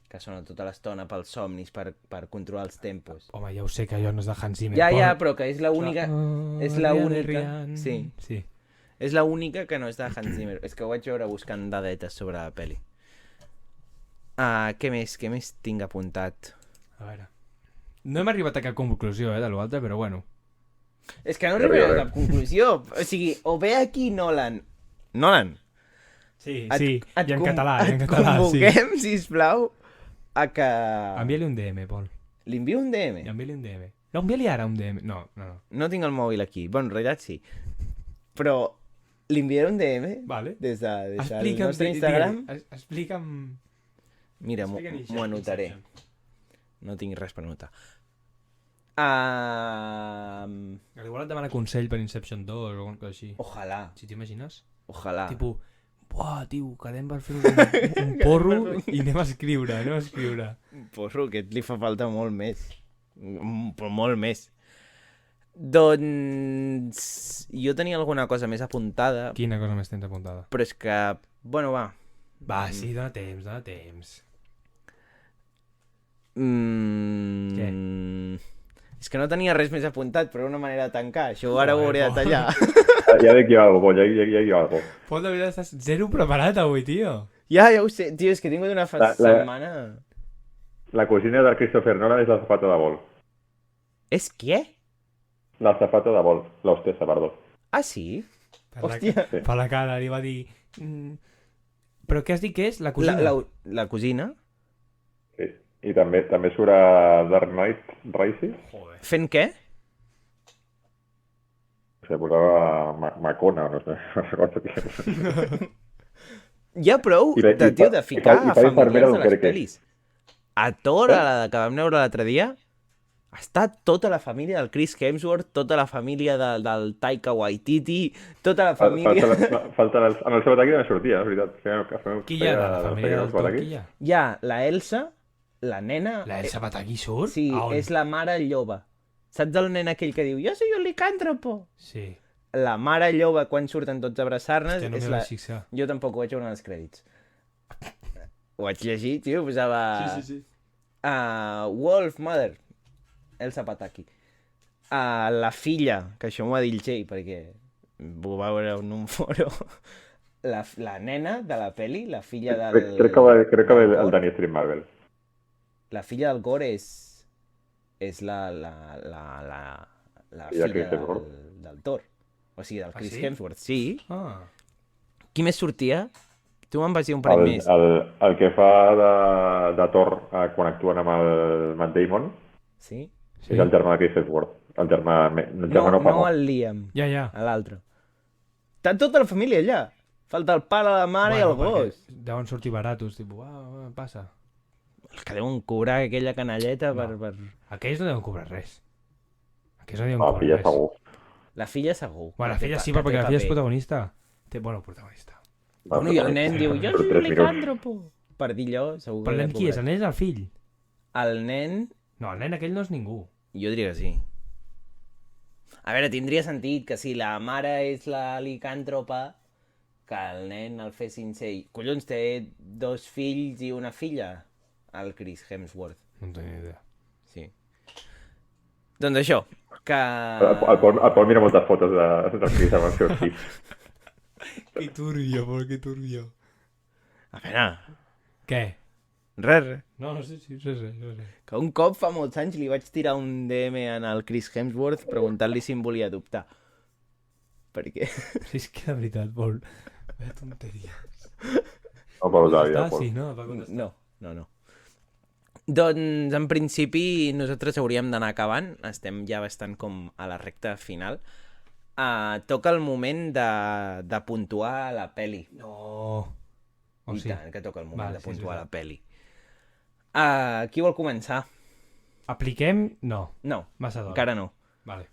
que sona tota l'estona pels somnis per controlar els tempos. Home, ja ho sé que allò no és de Hans Zimmer. Ja, Pol. ja, però que és l'única... és la Rian, única... Rian. Sí. Sí. És l'única que no és de Hans Zimmer. És que ho vaig veure buscant dadetes sobre la peli. Què més tinc apuntat? A veure. No hem arribat a cap conclusió, de l'altre, però bueno. És que no arribaré a cap conclusió. O sigui, o ve aquí Nolan... Sí, Et- sí, et i en con- català, et en català, sí. convoquem, sisplau, a que... Envia-li un DM, Pol. Li envio un DM? Envia-li un DM. No, envia-li ara un DM. No. No tinc el mòbil aquí. Bueno, en realitat sí. Però li enviaré un DM Vale. des del Explica'm, nostre Instagram. Explica'm... Mira, Explica-li m'ho anotaré. Inception. No tinc res per anotar. Igual et demana consell per Inception 2 o alguna cosa així. Ojalà. Si t'imagines? Ojalà. Tipo, buah, tio, quedem per fer un porro i anem a escriure. Un porro, que li fa falta molt més. Però molt més. Doncs... Jo tenia alguna cosa més apuntada. Quina cosa més tens apuntada? Però és que... Bueno, va. Va, sí, dona temps. Què? És que no tenia res més apuntat, però una manera de tancar. Això ara ho hauré de tallar. Ya de aquí algo, Pol, ya aquí algo. Pol, de veritat, estàs zero preparat avui, tio. Ja ho sé. Tio, és que he tingut una setmana... La cocina del Christopher Nolan és la zapata de vol. És què? La zapata de vol, l'hostessa, perdó. Ah, sí? Hòstia. Per la cara, li va dir... Però què has dit que és? La cosina? La cosina? Sí. I també surt a Dark Knight Rises. Joder. Fent què? Se posava Macona, no sé. No recordo què. Hi ha prou de ficar a familiars de les pel·lis. A Thor, a la que vam veure l'altre dia, està tota la família del Chris Hemsworth, tota la família del Taika Waititi, tota la família... En el Sabataki també sortia, és veritat. Qui hi ha de la família del Thor? Qui hi ha? Hi ha la Elsa, la nena... La Elsa Pataki surt? Sí, és la mare lloba. Saps el nen aquell que diu jo soy un licàntropo? Sí. La mare lloba quan surten tots a abraçar-nos... Hòstia, no m'he vaig fixar. Jo tampoc ho vaig veure en els crèdits. Ho vaig llegir, tio, posava... Sí. Wolf Mother, Elsa Pataki. La filla, que això m'ho va dir el Jay, perquè ho va veure en un foro. La nena de la peli, la filla del... Crec que el Danny Street Marvel. La filla del Gore és la filla del Thor. O sigui, del Chris Hemsworth. Sí. Qui més sortia? Tu me'n vas dir un parell més. El que fa de Thor quan actuen amb el Matt Damon. Sí? És el germà de Chris Hemsworth. El germà no el Liam. Ja. L'altre. Està tota la família allà. Falta el pare, la mare i el gos. Deuen sortir baratos, tipus, passa. Els que deuen cobrar aquella canalleta per... Aquells no deuen cobrar res. Aquells no deuen cobrar res. Segur. La filla segur. Bueno, la filla sí, perquè la filla és protagonista. Protagonista. Bueno, i el nen diu, jo soy un licàntropo. Per dir allò, segur. Però el nen qui és? El nen és el fill? El nen... No, el nen aquell no és ningú. Jo diria que sí. A veure, tindria sentit que si la mare és la licàntropa, que el nen el fessin ser... Collons, té 2 fills i una filla, el Chris Hemsworth. No en tenia idea. Sí. Doncs això, que... El Pol mira moltes fotos del Chris amb els seus fills. Que turbio, Pol, que turbio. A veure... Què? Res. No sé. Que un cop fa molts anys li vaig tirar un DM al Chris Hemsworth preguntant-li si em volia adoptar. Per què? Sí, és que de veritat, Pol, vaya tonteries. No, Pol, ja, Pol. Sí, no, va contestar. No. Doncs, en principi, nosaltres hauríem d'anar acabant. Estem ja bastant com a la recta final. Toca el moment de puntuar la peli. No. I tant, que toca el moment de puntuar la peli. Qui vol començar? Apliquem? No. No, massa d'hora. Encara no. Vale.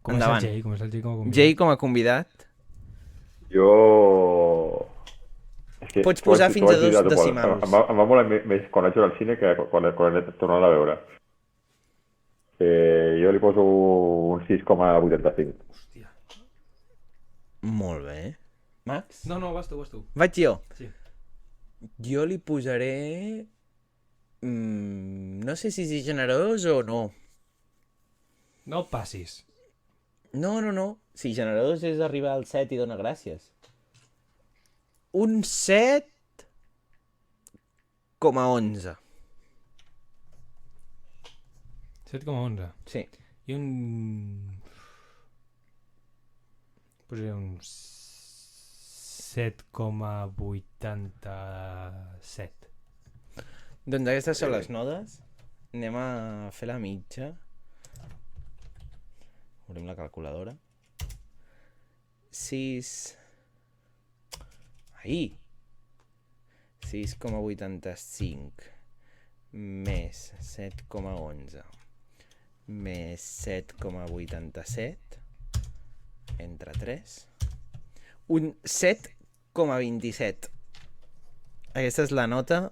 Endavant. Comença el Jay com a convidat. Jay com a convidat. Jo... Pots posar fins a 2 decimals. Em va molar més quan vaig veure al cine que quan he tornat a veure. Jo li poso un 6,85. Hòstia. Molt bé. Max? No, vas tu. Vaig jo? Sí. Jo li posaré... no sé si és generós o no. No passis. No. Si generós és arribar al 7 i dona gràcies. Un 7,11. Sí. I un... Posaré un 7,87. Doncs aquestes són les nodes. Anem a fer la mitja. Obrim la calculadora. 6,85 més 7,11 més 7,87 entre 3. Un 7,27. Aquesta és la nota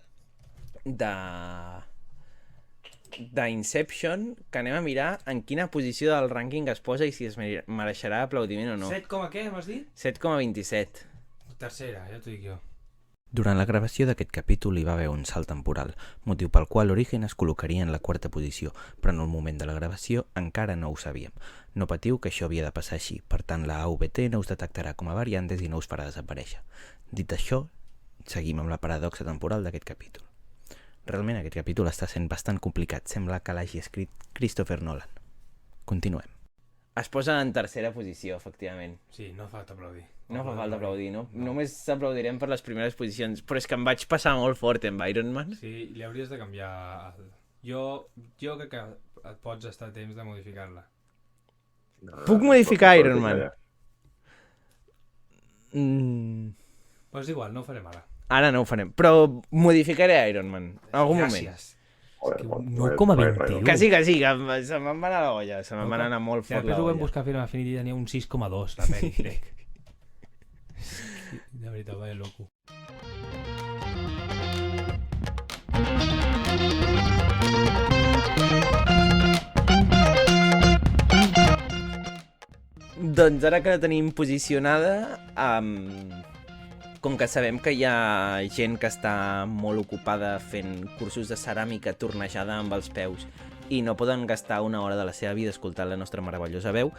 d'Inception, que anem a mirar en quina posició del rànquing es posa i si es mereixerà aplaudiment o no. 7, què m'has dit? 7,27. Tercera, ja t'ho dic jo. Durant la gravació d'aquest capítol hi va haver un salt temporal, motiu pel qual Origen es col·locaria en la quarta posició, però en el moment de la gravació encara no ho sabíem. No patiu que això havia de passar així, per tant la AVT no us detectarà com a variantes i no us farà desaparèixer. Dit això, seguim amb la paradoxa temporal d'aquest capítol. Realment aquest capítol està sent bastant complicat, sembla que l'hagi escrit Christopher Nolan. Continuem. Es posa en tercera posició, efectivament. Sí, no fa falta aplaudir. No fa falta aplaudir, no? Només aplaudirem per les primeres posicions. Però és que em vaig passar molt fort amb Iron Man. Sí, li hauries de canviar... Jo crec que et pots estar a temps de modificar-la. Puc modificar Iron Man? Però és igual, no ho farem ara. Ara no ho farem, però modificaré Iron Man en algun moment. Gràcies. Joder, 9,21. Que sí, se me'n va anar la olla, se me'n va anar molt fort la Després ho vam olla. buscar a Film Affinity i tenia un 6,2 la pel·li, crec. De veritat, vaya loco. Doncs ara que la tenim posicionada, com que sabem que hi ha gent que està molt ocupada fent cursos de ceràmica tornejada amb els peus i no poden gastar una hora de la seva vida escoltant la nostra meravellosa veu,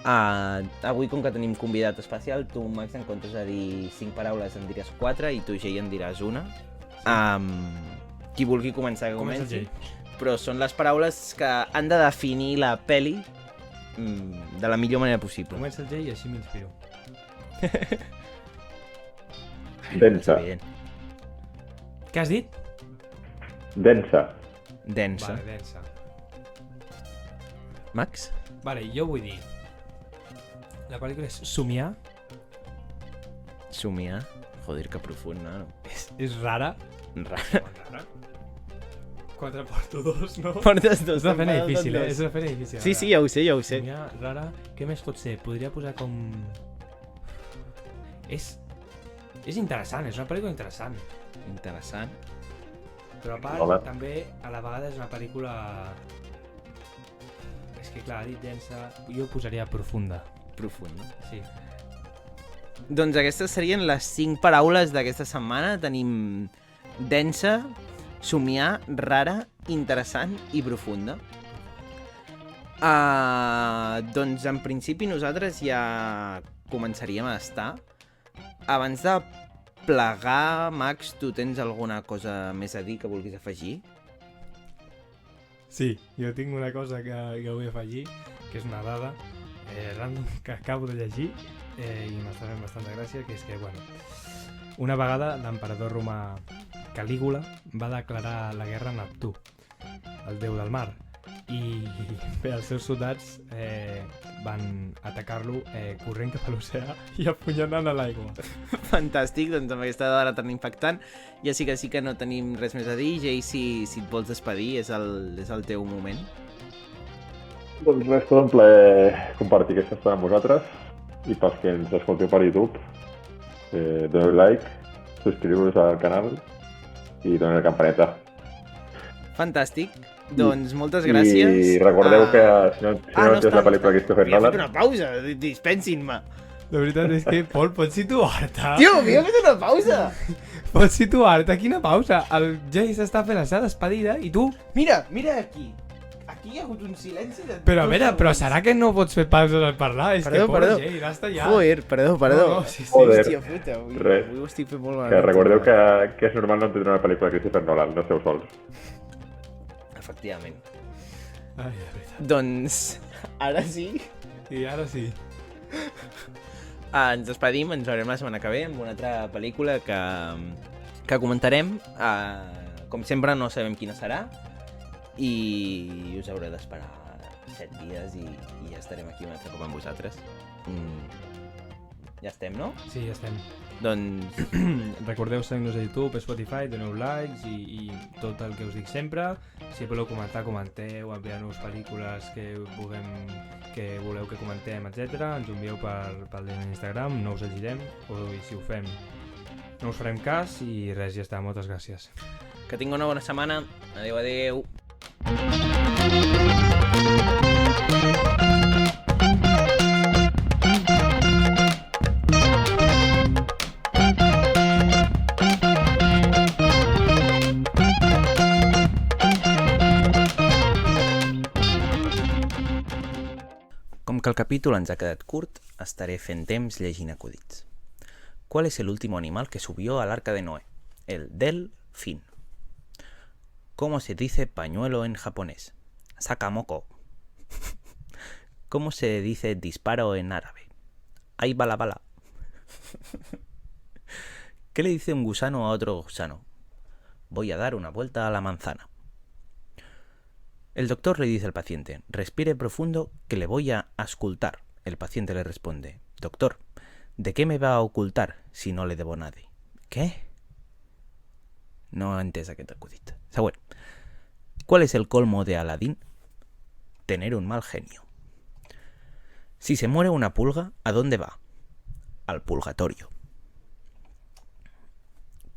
avui, com que tenim convidat especial, tu, Max, en comptes de dir 5 paraules en diràs 4 i tu, Jay, en diràs una. Qui vulgui començar que comenci. Però són les paraules que han de definir la peli de la millor manera possible. Comença el Jay i així m'inspiro. Densa. Què has dit? Densa. Densa. Vale, densa. Max? Vale, jo vull dir... La pel·lícula és Somiar. Somiar. Joder, que profund, no? És rara. Rara. 4 porto 2, no? Portes dos. És una feina difícil, És una feina difícil. Sí, sí, ja ho sé. Somiar, rara. Què més pot ser? Podria posar com... És interessant, és una pel·lícula interessant. Interessant. Però a part, Hola. també, a la vegada és una pel·lícula... És que clar, ha dit densa... Jo posaria profunda. Profunda. Sí. Doncs aquestes serien les 5 paraules d'aquesta setmana. Tenim densa, somiar, rara, interessant i profunda. Doncs en principi nosaltres ja començaríem a estar. Abans de plegar, Max, tu tens alguna cosa més a dir que vulguis afegir? Sí, jo tinc una cosa que vull afegir, que és una dada random que acabo de llegir i m'està fent bastanta gràcia, que és que, bueno, una vegada l'emperador romà Calígula va declarar la guerra a Neptú, el déu del mar, i bé, els seus soldats van atacar-lo corrent cap a l'oceà i apunyalant a l'aigua. Fantàstic, doncs amb aquesta dada tan impactant ja sí que no tenim res més a dir. Jay, si et vols despedir, és el teu moment. Doncs res, tot un plaer compartir aquesta estona amb vosaltres i pels que ens escolteu per YouTube, doneu like, subscriu-vos al canal i doneu la campaneta. Fantàstic, doncs moltes gràcies. I recordeu que si no és la pel·lícula de Christopher Nolan... Havia fet una pausa, dispensin-me. La veritat és que, Pol, pots situar-te? Tio, havia fet una pausa. Pots situar-te? Quina pausa? El Jay s'està fent la seva despedida i tu... Mira aquí. Aquí hi ha hagut un silenci de... Però a veure, però serà que no pots fer pauses al parlar? És que, pobre Jay, basta ja. Joder, perdó. No, sí. Joder. Hòstia puta, avui ho estic fent molt malament. Que recordeu que és normal no entendre una pel·lícula de Christopher Nolan, no esteu sols. Efectivament. Ai, de veritat. Doncs, ara sí, I ara sí. ens despedim, ens veurem la setmana que ve amb una altra pel·lícula que comentarem. Com sempre no sabem quina serà i us haureu d'esperar 7 dies i ja estarem aquí un altre cop amb vosaltres. Ja estem, no? Sí, ja estem. Doncs... Recordeu seguir-nos a YouTube, Spotify, doneu likes i tot el que us dic sempre. Si voleu comentar, comenteu, enviar-nos pel·lícules que voleu que comentem, etc. Ens ho envieu pel Instagram, no us exigirem, o si ho fem no us farem cas i res, ja està, moltes gràcies. Que tingueu una bona setmana. Adéu, adéu. Com que el capítol ens ha quedat curt, estaré fent temps llegint acudits. ¿Cuál es el último animal que subió al arca de Noé? El delfín. ¿Cómo se dice pañuelo en japonés? Sakamoko. ¿Cómo se dice disparo en árabe? Ay bala bala. ¿Qué le dice un gusano a otro gusano? Voy a dar una vuelta a la manzana. El doctor le dice al paciente, respire profundo que le voy a auscultar. El paciente le responde, doctor, ¿de qué me va a ocultar si no le debo nadie? ¿Qué? No he entès aquest acudit. Següent. ¿Cuál es el colmo de Aladín? Tener un mal genio. Si se muere una pulga, ¿a dónde va? Al purgatorio.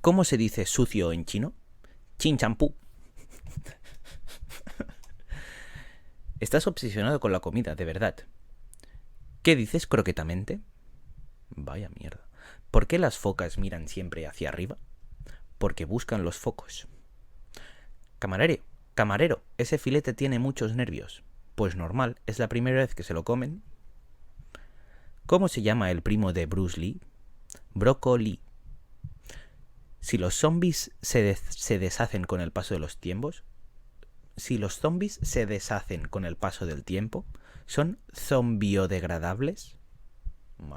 ¿Cómo se dice sucio en chino? Chin champú. Estás obsesionado con la comida, de verdad. ¿Qué dices croquetamente? Vaya mierda. ¿Por qué las focas miran siempre hacia arriba? Porque buscan los focos. Camarero, ese filete tiene muchos nervios. Pues normal, es la primera vez que se lo comen. ¿Cómo se llama el primo de Bruce Lee? Brócoli. Si los zombies se deshacen con el paso de los tiempos, ¿son zombiodegradables?